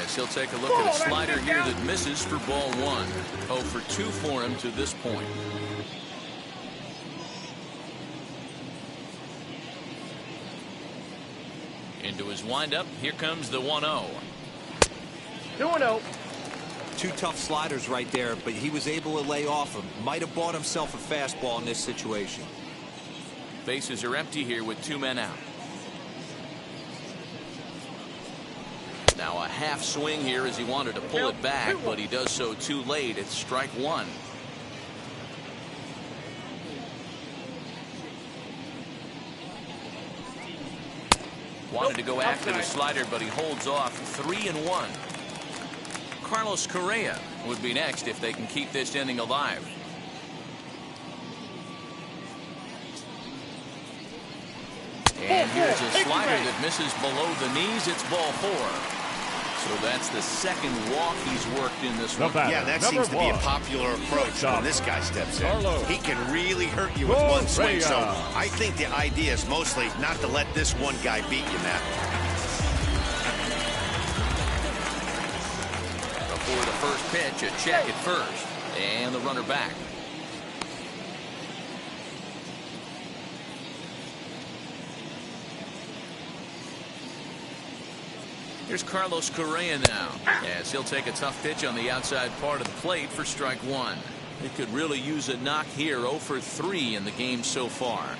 As he'll take a look at a slider here that misses for ball 1. 0 for 2 for him to this point. Into his windup. Here comes the 1-0. 2-0. 2 tough sliders right there, but he was able to lay off him. Might have bought himself a fastball in this situation. Bases are empty here with 2 men out. Now a half swing here as he wanted to pull it back, but he does so too late. It's strike 1. Wanted to go after the slider, but he holds off. 3-1. Carlos Correa would be next if they can keep this inning alive. And here's a slider that misses below the knees. It's ball 4. So that's the 2nd walk he's worked in this one. Yeah, that seems to be a popular approach when this guy steps in. He can really hurt you with one swing. So I think the idea is mostly not to let this one guy beat you, Matt. Before the first pitch, a check at first. And the runner back. Here's Carlos Correa now, as he'll take a tough pitch on the outside part of the plate for strike one. It could really use a knock here. 0 for 3 in the game so far.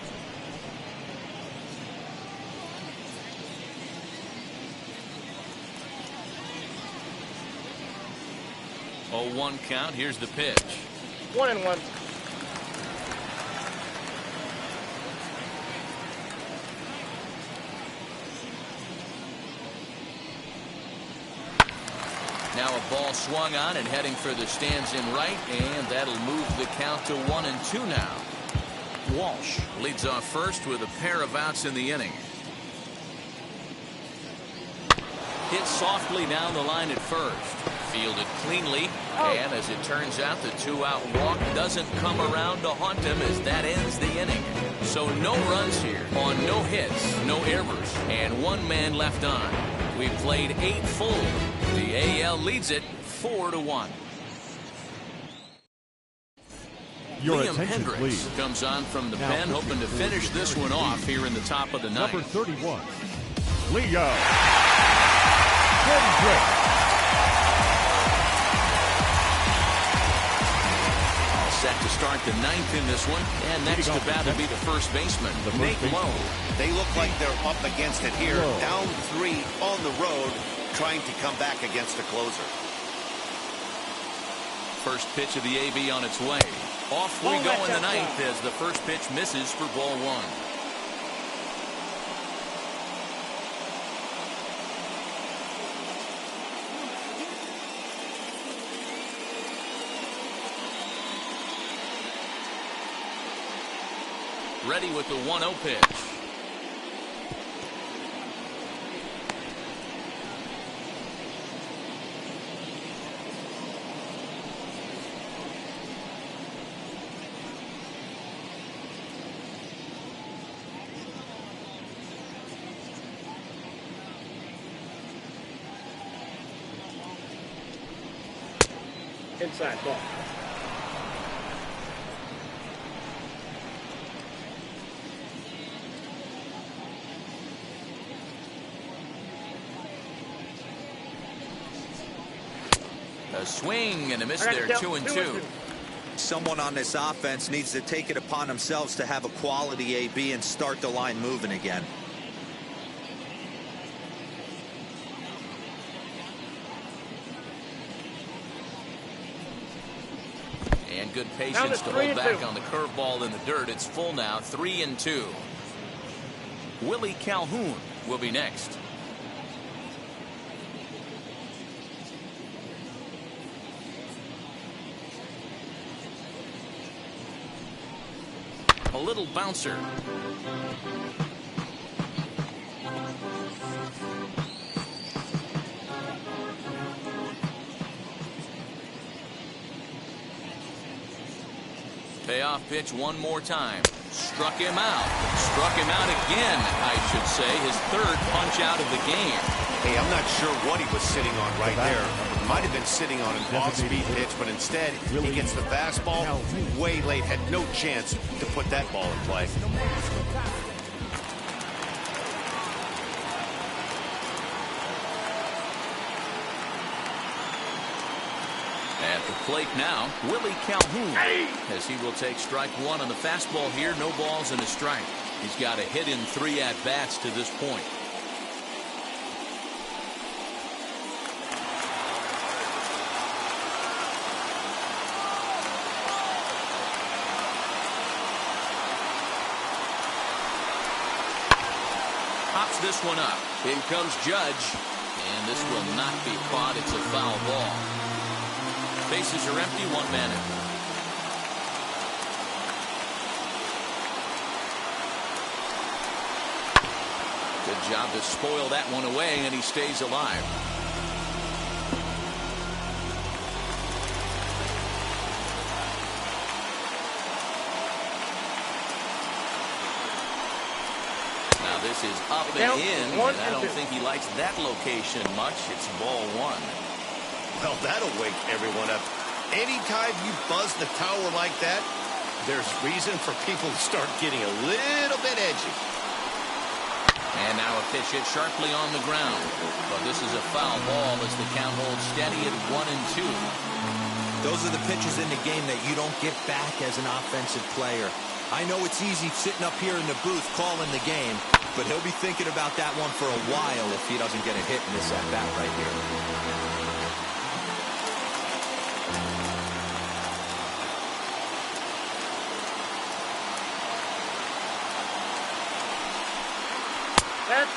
0-1 count. Here's the pitch. 1-1. Now a ball swung on and heading for the stands in right, and that'll move the count to 1-2 now. Walsh leads off first with a pair of outs in the inning. Hit softly down the line at first. Fielded cleanly, and as it turns out, the 2-out walk doesn't come around to haunt him as that ends the inning. So no runs here on no hits, no errors, and 1 man left on. We've played 8 full. The AL leads it 4-1. Liam Hendricks comes on from the pen, hoping to finish this one off here in the top of the ninth. Number 31, Liam Hendricks. Set to start the ninth in this one, and next to bat will be the first baseman, Nate Lowe. They look like they're up against it here, down 3 on the road, trying to come back against the closer. First pitch of the AB on its way. Off we go in the ninth as the first pitch misses for ball 1. Ready with the 1-0 pitch. Inside ball. A swing and a miss there. 2-2. Someone on this offense needs to take it upon themselves to have a quality AB and start the line moving again. And good patience to hold back on the curveball in the dirt. It's full now. 3-2. Willie Calhoun will be next. A little bouncer. Payoff pitch one more time. Struck him out. Struck him out again, I should say. His 3rd punch out of the game. Hey, I'm not sure what he was sitting on right there. Might have been sitting on an off-speed pitch, but instead he gets the fastball way late. Had no chance to put that ball in play. At the plate now, Willie Calhoun, as he will take strike 1 on the fastball here. No balls and a strike. He's got a hit in 3 at-bats to this point. Pops this one up. In comes Judge, and this will not be caught. It's a foul ball. Bases are empty, 1 man in. Good job to spoil that one away, and he stays alive. Now this is up and in, and I don't think he likes that location much. It's ball 1. Well, that'll wake everyone up. Anytime you buzz the tower like that, there's reason for people to start getting a little bit edgy. And now a pitch hit sharply on the ground. But this is a foul ball as the count holds steady at 1-2. Those are the pitches in the game that you don't get back as an offensive player. I know it's easy sitting up here in the booth calling the game, but he'll be thinking about that one for a while if he doesn't get a hit in this at-bat right here.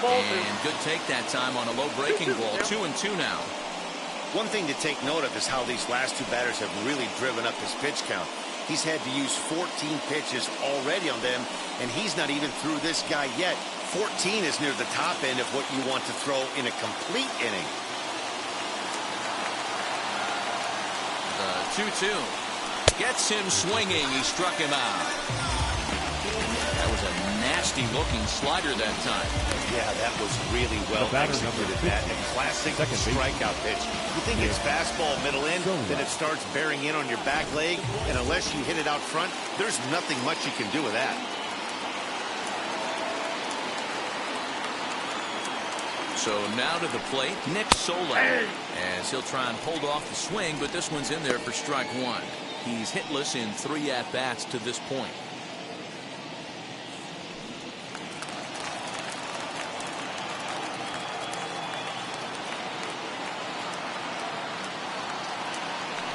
And good take that time on a low breaking ball. 2-2 now. One thing to take note of is how these last two batters have really driven up his pitch count. He's had to use 14 pitches already on them, and he's not even through this guy yet. 14 is near the top end of what you want to throw in a complete inning. The 2-2 gets him swinging. He struck him out. That was a nasty-looking slider that time. Yeah, that was really well executed. That a classic strikeout pitch. You think it's fastball middle in, then it starts bearing in on your back leg, and unless you hit it out front, there's nothing much you can do with that. So now to the plate, Nick Soler, as he'll try and hold off the swing, but this one's in there for strike one. He's hitless in 3 at-bats to this point.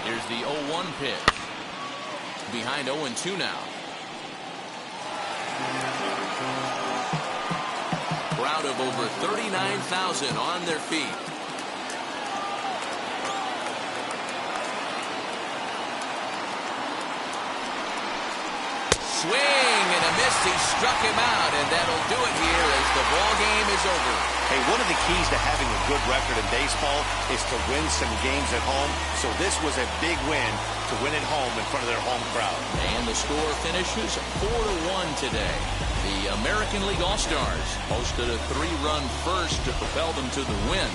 Here's the 0-1 pitch. Behind 0-2 now. Crowd of over 39,000 on their feet. Swing and a miss. He struck him out, and that'll do it here as the ball game is over. Hey, one of the keys to having a good record in baseball is to win some games at home. So this was a big win to win at home in front of their home crowd. And the score finishes 4-1 today. The American League All-Stars posted a 3-run first to propel them to the win.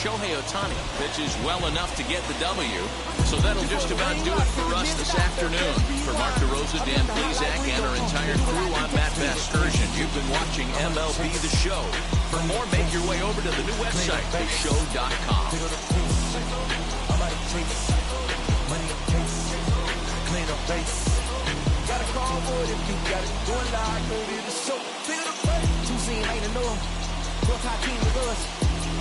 Shohei Ohtani pitches well enough to get the W. So that'll just about do it for us this afternoon. For Mark DeRosa, Dan Plesac, and our entire crew, I'm Matt Vasgersian. You've been watching MLB The Show. For more, make your way over to the new website, theshow.com. Gotta call for it if you got it. Going live, MLB The Show. Figure the play. 2 scene ain't enough. Look how team with us.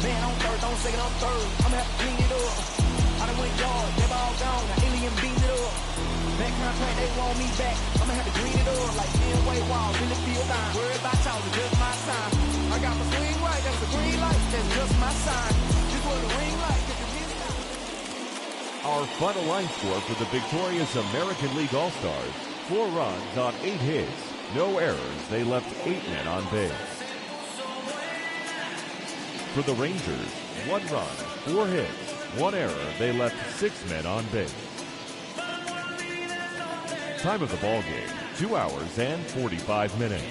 Man on third, don't second on third. I'ma have to clean it up. I done went yard, they all gone. Now alien beat it up. Back contract, they want me back. I'ma have to green it up like Way Walls in the field line. Worry about y'all, it's just my time. I got my swing right, that's the green light. That's just my sign. This was the ring light. Our final line score for the victorious American League All-Stars: 4 runs on 8 hits, no errors. They left 8 men on base. For the Rangers, 1 run, 4 hits, 1 error. They left 6 men on base. Time of the ball game, 2 hours and 45 minutes.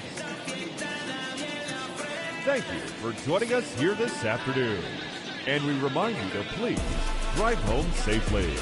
Thank you for joining us here this afternoon. And we remind you to please drive home safely.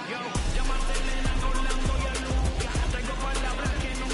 Yo, llámate nena con la voy a Luca. Traigo palabras que no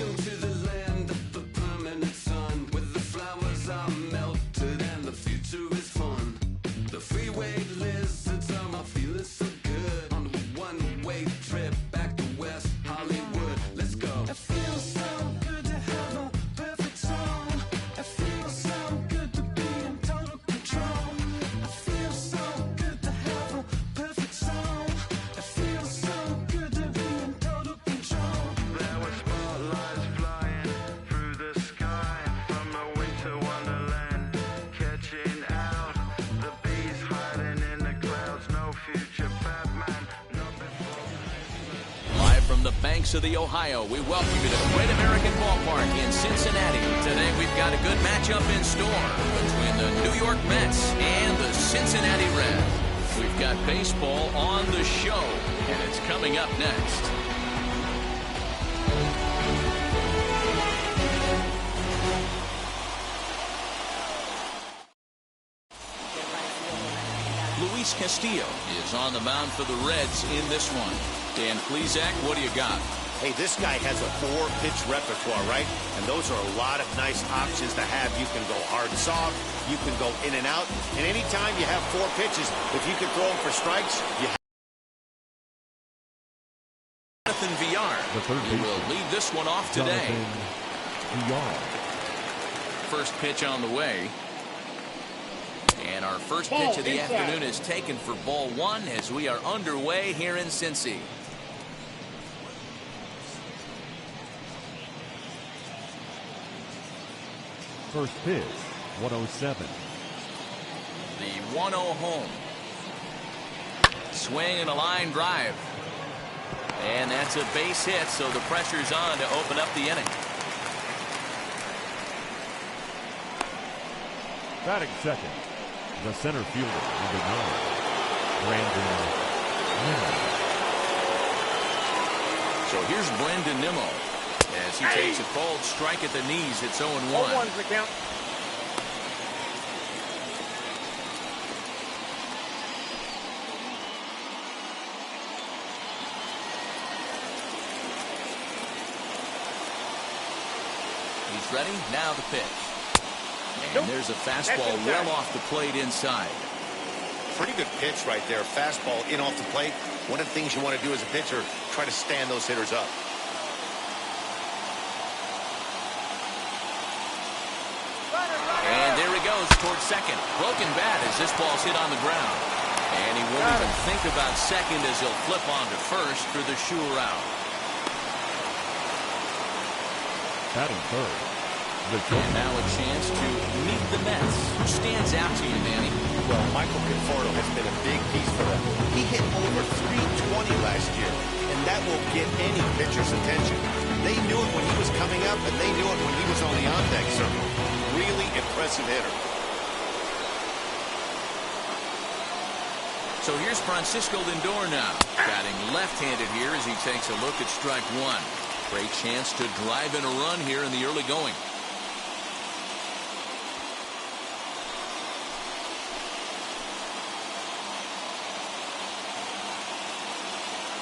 Welcome to the land of the permanent sun, where the flowers are melted and the future is fun. The freeway lizards are feeling so good on a one-way trip back to West Hollywood. Let's go. It feels so good to have a perfect song. It feels so good to be in total control. It feels so good to have a perfect song. It feels so good to be in total control. There were spotlights flying through the sky from a winter wonderland, catching out the bees hiding in the clouds. No future Batman, nothing for. Live from the banks of the Ohio, we welcome you to the Great American Ballpark in Cincinnati. Today we've got a good matchup in store between the New York Mets and the Cincinnati Reds. We've got baseball on the show, and it's coming up next. Luis Castillo is on the mound for the Reds in this one. Dan Plesac, what do you got? Hey, this guy has a 4-pitch repertoire, right? And those are a lot of nice options to have. You can go hard and soft. You can go in and out. And anytime you have 4 pitches, if you can throw them for strikes, you have. Jonathan Villar, The third he baseman. will lead this one off today. Jonathan Villar. First pitch on the way. And our first Ball pitch of the inside. afternoon is taken for ball 1 as we are underway here in Cincy. First pitch, 107. The 1-0 home. Swing and a line drive. And that's a base hit, so the pressure's on to open up the inning. Batting second, the center fielder, number 9, Brandon Nimmo. So here's Brendan Nimmo as he takes a cold strike at the knees. It's 0-1. 0-1's the count. He's ready. Now the pitch. And Nope. there's a fastball That's inside. well off the plate inside. Pretty good pitch right there. Fastball in off the plate. One of the things you want to do as a pitcher, try to stand those hitters up. And there he goes towards second. Broken bat as this ball's hit on the ground. And he won't even think about second as he'll flip on to first for the shoe out. Batting third, the And shortstop, now a chance to meet the Mets. Who stands out to you, Danny? Well, Michael Conforto has been a big piece for them. He hit over 320 last year, and that will get any pitcher's attention. They knew it when he was coming up, and they knew it when he was on the on-deck circle. Really impressive hitter. So here's Francisco Lindor now, batting left-handed here as he takes a look at strike 1. Great chance to drive in a run here in the early going.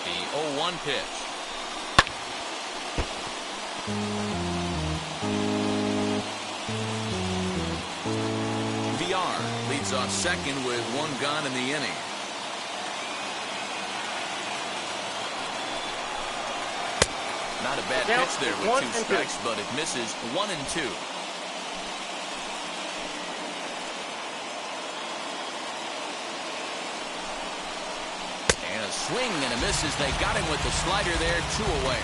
The 0-1 pitch. VR leads off second with 1 gone in the inning. Not a bad Count pitch there is with 1 2 and 2. strikes, but it misses 1 and 2. And a swing and a miss as they got him with the slider there, 2 away.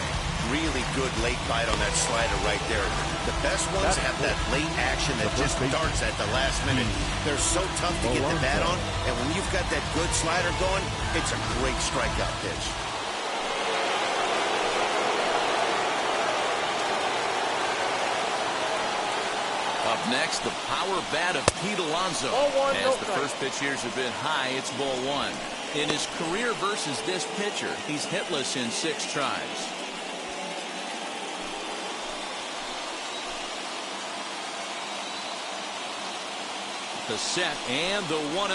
Really good late bite on that slider right there. The best ones have that late action that just starts at the last minute. They're so tough to get the bat on, and when you've got that good slider going, it's a great strikeout pitch. Up next, the power bat of Pete Alonso. Ball 1, As no the strike. first pitch here's a bit high, it's ball 1. In his career versus this pitcher, he's hitless in 6 tries. The set and the 1-0.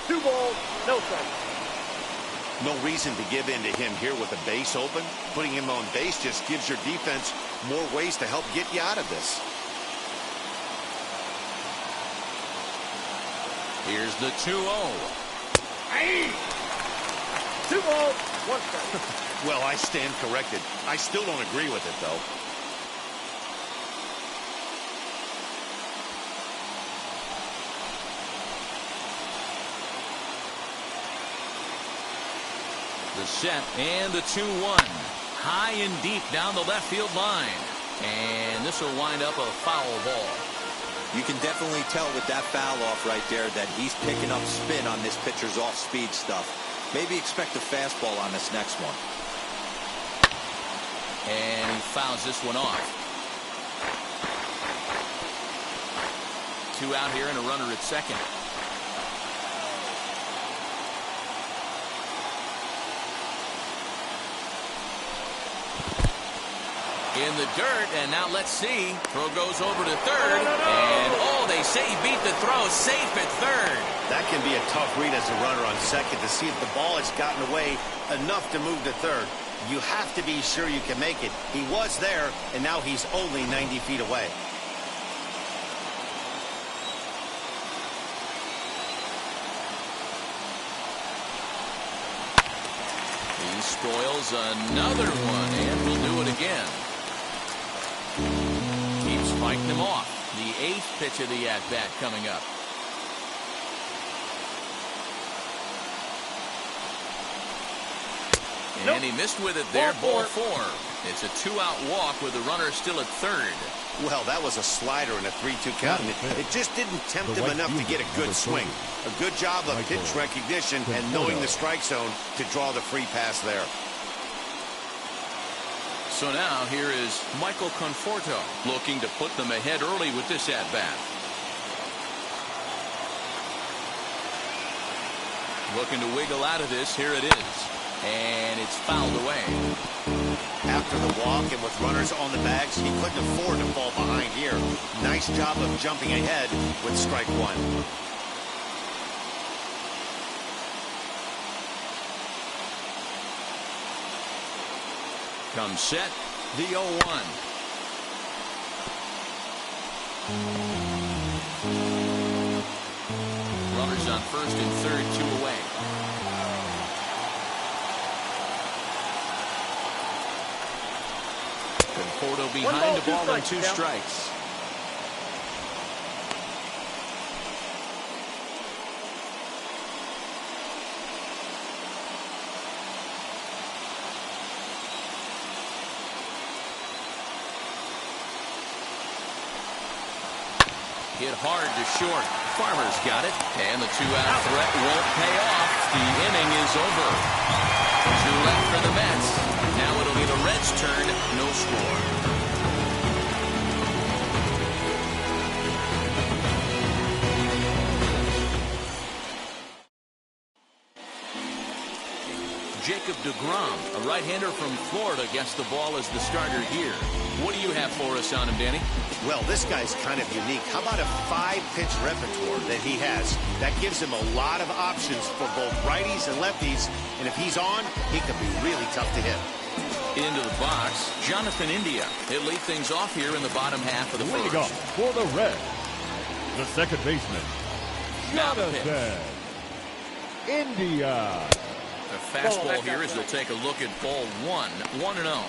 2 balls, no strike. No reason to give in to him here with the base open. Putting him on base just gives your defense more ways to help get you out of this. Here's the 2-0. Hey! 2 balls, 1 strike. Well, I stand corrected. I still don't agree with it, though. The set and the 2-1. High and deep down the left field line. And this will wind up a foul ball. You can definitely tell with that foul off right there that he's picking up spin on this pitcher's off-speed stuff. Maybe expect a fastball on this next one. And he fouls this one off. 2 out here and a runner at second. In the dirt, and now let's see. Throw goes over to third, and oh, they say he beat the throw, safe at third. That can be a tough read as a runner on second to see if the ball has gotten away enough to move to third. You have to be sure you can make it. He was there, and now he's only 90 feet away. He spoils another one, and will do it again. Keeps fighting him off. The 8th pitch of the at-bat coming up. And he missed with it there. Ball 4. It's a 2-out walk with the runner still at third. Well, that was a slider in a 3-2 count. It just didn't tempt him enough to get a good swing. A good job of pitch recognition and knowing the strike zone to draw the free pass there. So now here is Michael Conforto looking to put them ahead early with this at-bat. Looking to wiggle out of this. Here it is. And it's fouled away. After the walk and with runners on the bags, he couldn't afford to fall behind here. Nice job of jumping ahead with strike 1. Comes set, the 0-1. Runners on first and third, 2 away. Conforto behind the ball on 2 strikes. Hit hard to short. Farmer's got it. And the 2-out threat won't pay off. The inning is over. 2 left for the Mets. Now it'll be the Reds' turn. No score. Jacob deGrom, a right-hander from Florida, gets the ball as the starter here. What do you have for us on him, Danny? Well, this guy's kind of unique. How about a 5-pitch repertoire that he has? That gives him a lot of options for both righties and lefties. And if he's on, he can be really tough to hit. Into the box, Jonathan India. He'll lead things off here in the bottom half of the first. Leading off for the Reds, the second baseman, Jonathan India. A fastball here as they'll take a look at ball 1, 1-0.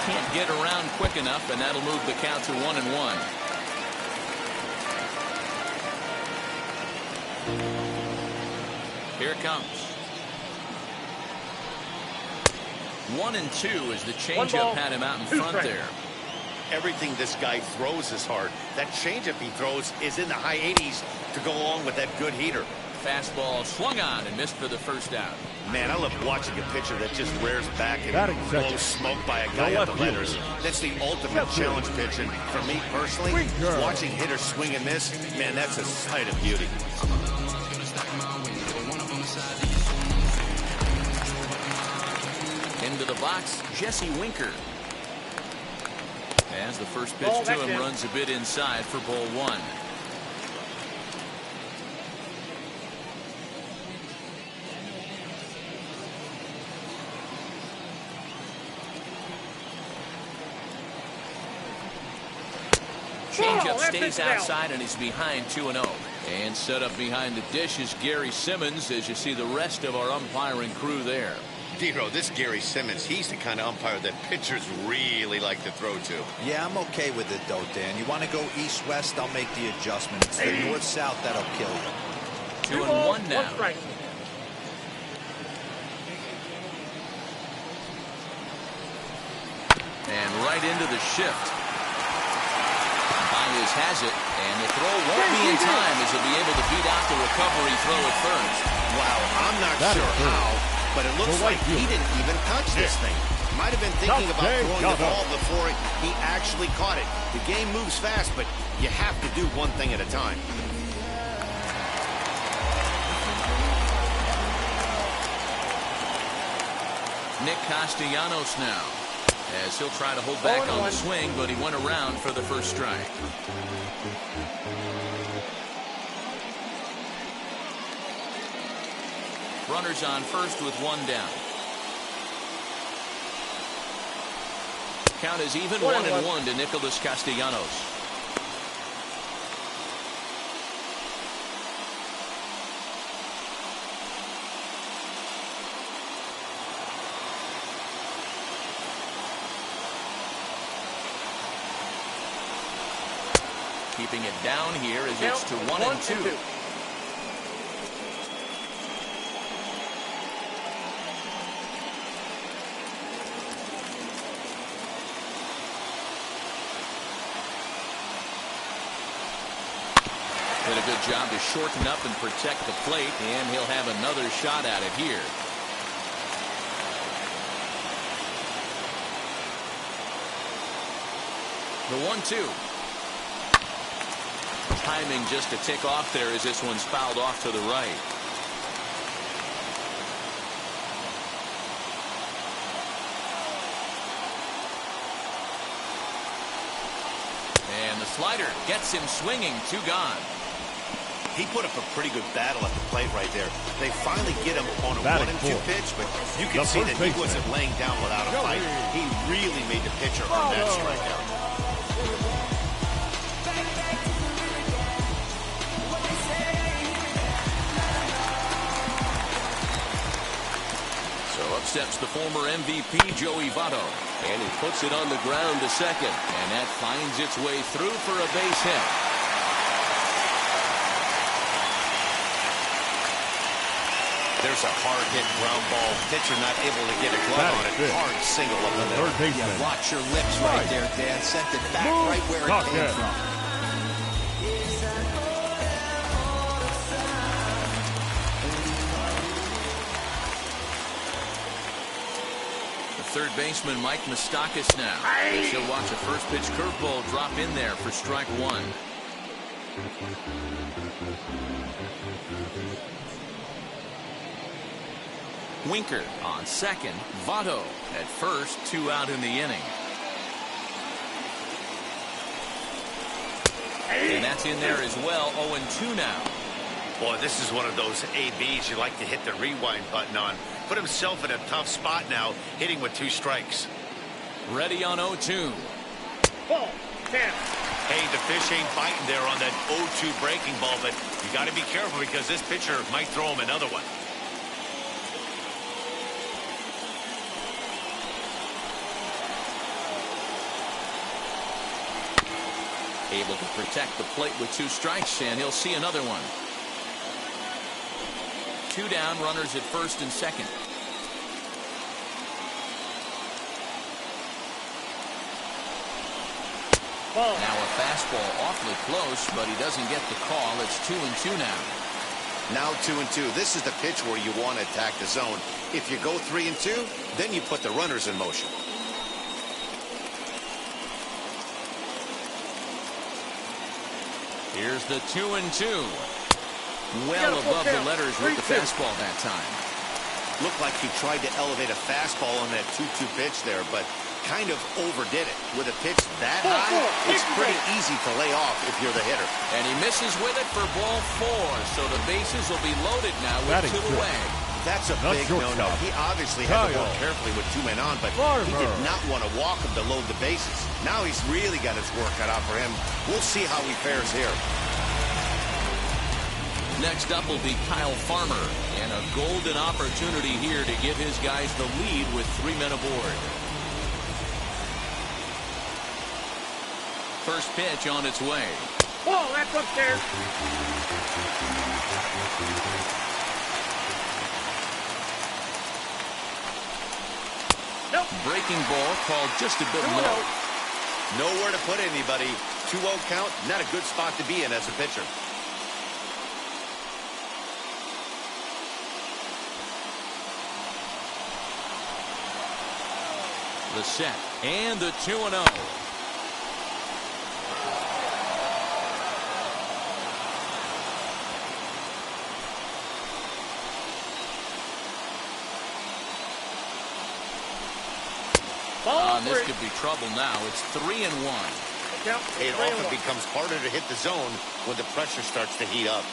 Can't get around quick enough, and that'll move the count to 1-1. Here it comes. 1-2 as the changeup had him out in front there. Everything this guy throws is hard. That changeup he throws is in the high 80s to go along with that good heater. Fastball swung on and missed for the first out. Man, I love watching a pitcher that just rears back and blows smoke by a guy at the letters. That's the ultimate challenge pitch. And for me personally, watching hitters swing and miss, man, that's a sight of beauty. into the box, Jesse Winker. As the first pitch to him runs a bit inside for ball one. Changeup stays outside, and he's behind 2-0. And set up behind the dish is Gary Simmons, as you see the rest of our umpiring crew there. Dero, this Gary Simmons, he's the kind of umpire that pitchers really like to throw to. Yeah, I'm okay with it, though, Dan. You want to go east-west, I'll make the adjustment. It's the north-south that'll kill you. 2-1 now. And right into the shift. Baez has it, and the throw won't be in time as he'll be able to beat out the recovery throw at first. Wow, I'm not sure how, but it looks like he didn't even touch this thing. Might have been thinking about throwing the ball before he actually caught it. The game moves fast, but you have to do one thing at a time. Nick Castellanos now, as he'll try to hold back on the swing, but he went around for the first strike. Runners on first with one down. Count is even, 1-1 to Nicholas Castellanos. Keeping it down here as it's to 1-2. Did a good job to shorten up and protect the plate, and he'll have another shot at it here. The 1-2. Timing just to tick off there as this one's fouled off to the right. And the slider gets him swinging, 2 gone. He put up a pretty good battle at the plate right there. They finally get him on a 1-2 pitch, but you can see that he wasn't laying down without a fight. He really made the pitcher earn that strikeout. Up steps the former MVP, Joey Votto. And he puts it on the ground to second. And that finds its way through for a base hit. There's a hard-hit ground ball. Pitcher not able to get a glove on it. Hard single up in there. Yeah, watch your lips right there, Dan. Sent it back right where it came from. Third baseman Mike Moustakas now. He'll watch a first pitch curveball drop in there for strike 1. Winker on second. Votto at first. 2 out in the inning. And that's in there as well. 0-2 now. Boy, this is one of those ABs you like to hit the rewind button on. Put himself in a tough spot now, hitting with 2 strikes. Ready on 0-2. Ball, 10. Hey, the fish ain't biting there on that 0-2 breaking ball, but you got to be careful because this pitcher might throw him another one. Able to protect the plate with 2 strikes, and he'll see another one. 2 down, runners at first and second. Ball. Now a fastball awfully close, but he doesn't get the call. It's 2-2 now. Now 2-2. This is the pitch where you want to attack the zone. If you go 3-2, then you put the runners in motion. Here's the 2-2. Well above the letters with the fastball that time. Looked like he tried to elevate a fastball on that 2-2 pitch there, but kind of overdid it. With a pitch that high, it's pretty easy to lay off if you're the hitter. And he misses with it for ball 4, so the bases will be loaded now with 2 away. That's a big no-no. He obviously had to work carefully with 2 men on, but he did not want to walk him to load the bases. Now he's really got his work cut out for him. We'll see how he fares here. Next up will be Kyle Farmer, and a golden opportunity here to give his guys the lead with 3 men aboard. First pitch on its way. Ball, that's upstairs. Nope. Breaking ball called just a bit low. Nowhere to put anybody. 2-0 count, not a good spot to be in as a pitcher. The set and the 2-0. This could be trouble now. It's 3-1. It often becomes harder to hit the zone when the pressure starts to heat up.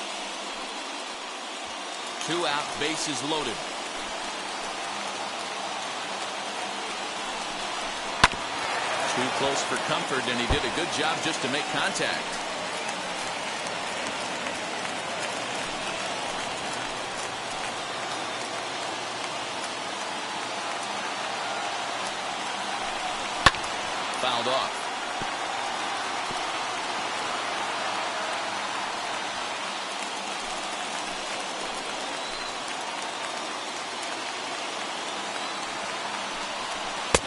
2 out, bases loaded. Too close for comfort, and he did a good job just to make contact. Fouled off.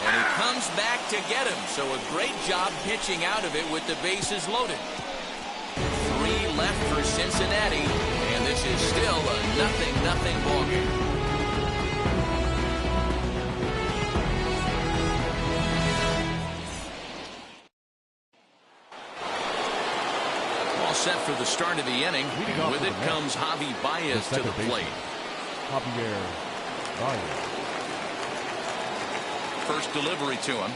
And he comes back to get him. So a great job pitching out of it with the bases loaded. 3 left for Cincinnati, and this is still a 0-0 ballgame. Set for the start of the inning. With it comes Javi Baez to the plate. Javier Baez. First delivery to him.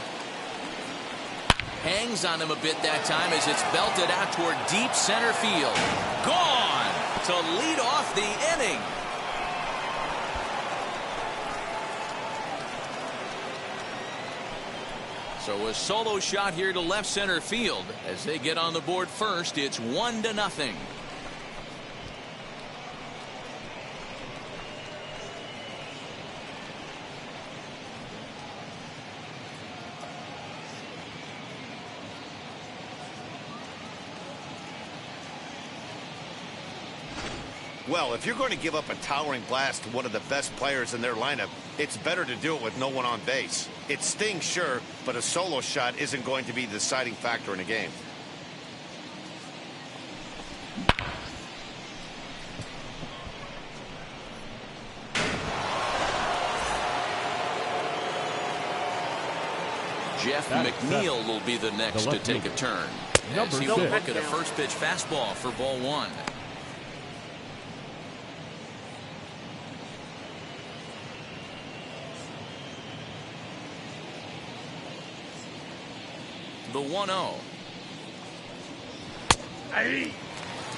Hangs on him a bit that time as it's belted out toward deep center field. Gone to lead off the inning. So a solo shot here to left center field. As they get on the board first, it's 1-0. Well, if you're going to give up a towering blast to one of the best players in their lineup, it's better to do it with no one on base. It stings, sure, but a solo shot isn't going to be the deciding factor in a game. Jeff McNeil will be the next to take a turn. As he will look at a first pitch fastball for ball 1. The 1-0.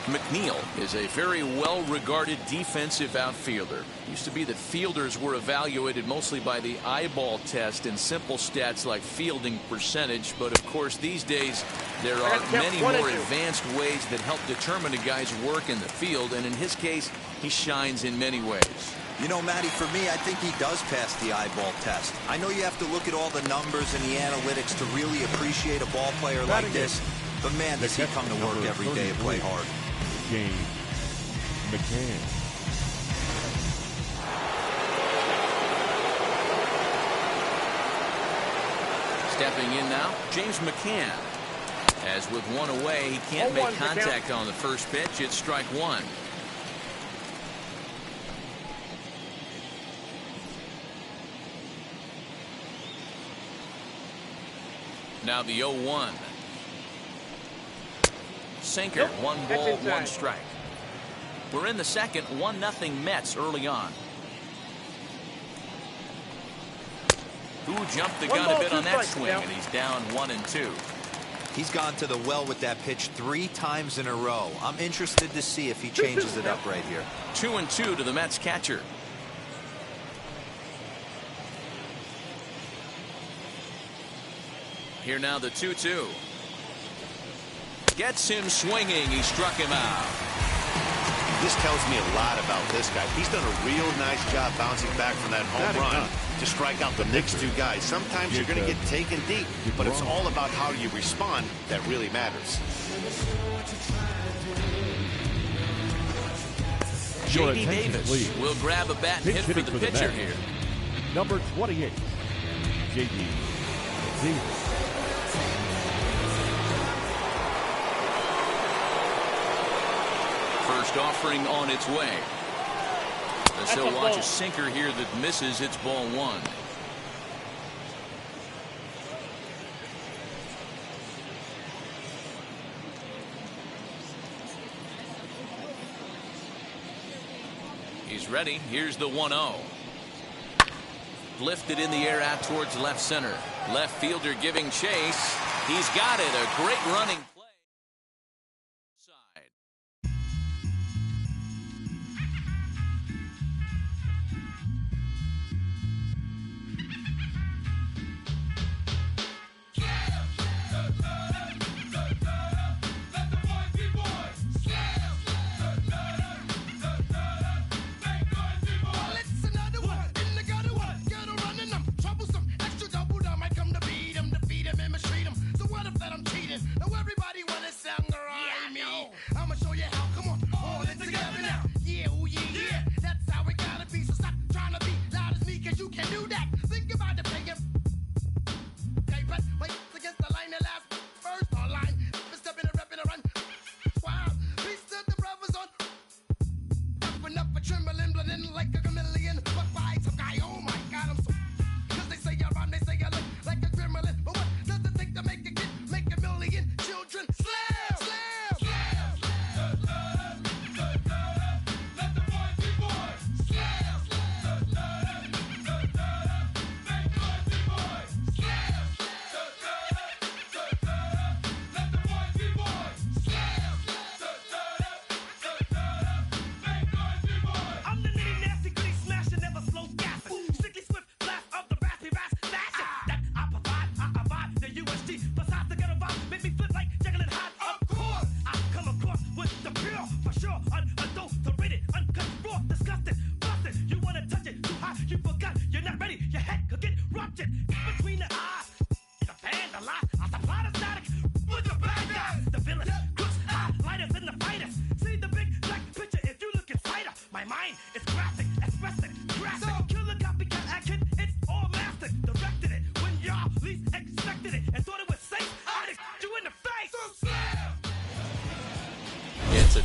McNeil is a very well-regarded defensive outfielder. Used to be that fielders were evaluated mostly by the eyeball test and simple stats like fielding percentage, but of course these days there are many more advanced ways that help determine a guy's work in the field, and in his case he shines in many ways. You know, Matty, for me, I think he does pass the eyeball test. I know you have to look at all the numbers and the analytics to really appreciate a ball player like this, but man, does he come to work every day and play hard. James McCann. Stepping in now, James McCann. As with 1 away, he can't make contact on the first pitch. It's strike 1. Now the 0-1. Sinker, 1 ball, 1 strike. We're in the second, 1-0 Mets early on. who jumped the gun a bit on that swing, and he's down 1-2. He's gone to the well with that pitch 3 times in a row. I'm interested to see if he changes it up right here. 2-2 to the Mets catcher. Here now the 2-2. Gets him swinging. He struck him out. This tells me a lot about this guy. He's done a real nice job bouncing back from that home run to strike out the next 2 guys. Sometimes you're going to get taken deep, but it's all about how you respond that really matters. J.D. Davis will grab a bat and hit for the pitcher here. Number 28, J.D. Davis. First offering on its way. As he'll watch a sinker here that misses. It's ball 1. He's ready. Here's the 1-0. Lifted in the air out towards left center. Left fielder giving chase. He's got it. A great running play.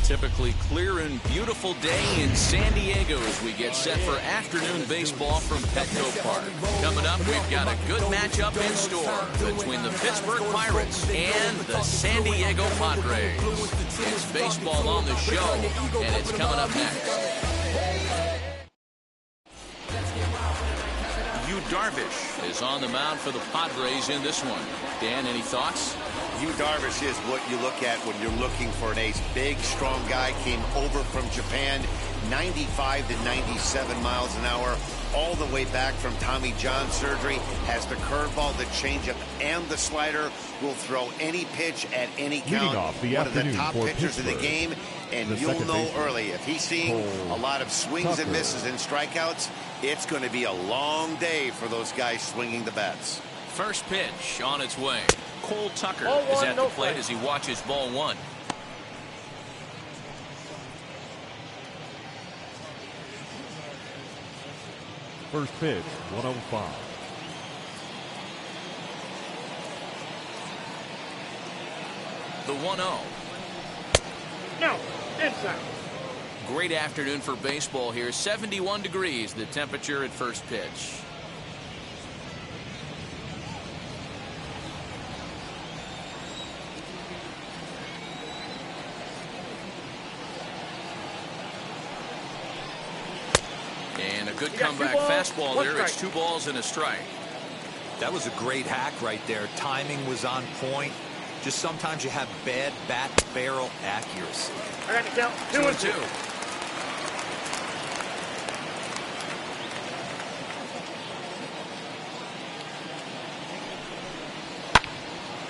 Typically clear and beautiful day in San Diego as we get set for afternoon baseball from Petco Park. Coming up, we've got a good matchup in store between the Pittsburgh Pirates and the San Diego Padres. It's baseball on the show, and it's coming up next. Darvish is on the mound for the Padres in this one. Dan, any thoughts? Yu Darvish is what you look at when you're looking for an ace. Big, strong guy, came over from Japan, 95 to 97 miles an hour, all the way back from Tommy John surgery, has the curveball, the changeup, and the slider, will throw any pitch at any count. One of the top pitchers in the game, and you'll know early, if he's seeing a lot of swings and misses and strikeouts, it's going to be a long day for those guys swinging the bats. First pitch on its way. Cole Tucker is at the plate as he watches ball 1. First pitch, 105. The 1-0. No, inside. Great afternoon for baseball here. 71 degrees the temperature at first pitch. And a good comeback fastball there. It's 2 balls and a strike. That was a great hack right there. Timing was on point. Just sometimes you have bad bat barrel accuracy. I got to count 2-2.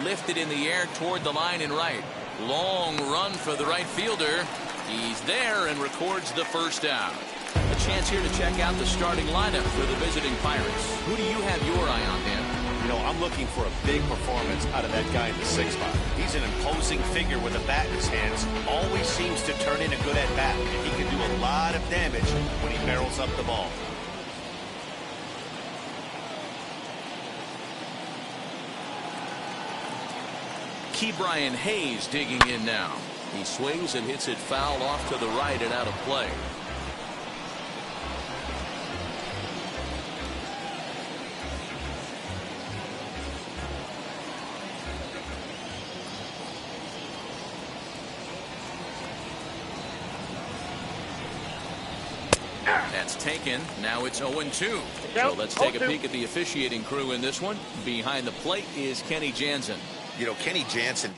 Lifted in the air toward the line and right. Long run for the right fielder. He's there and records the first out. A chance here to check out the starting lineup for the visiting Pirates. Who do you have your eye on, Dan? You know, I'm looking for a big performance out of that guy in the 6th spot. He's an imposing figure with a bat in his hands. Always seems to turn in a good at-bat, and he can do a lot of damage when he barrels up the ball. Brian Hayes digging in now. He swings and hits it foul off to the right and out of play. That's taken. Now it's 0-2. So let's take a peek at the officiating crew in this one. Behind the plate is Kenny Jansen. You know, Kenny Jansen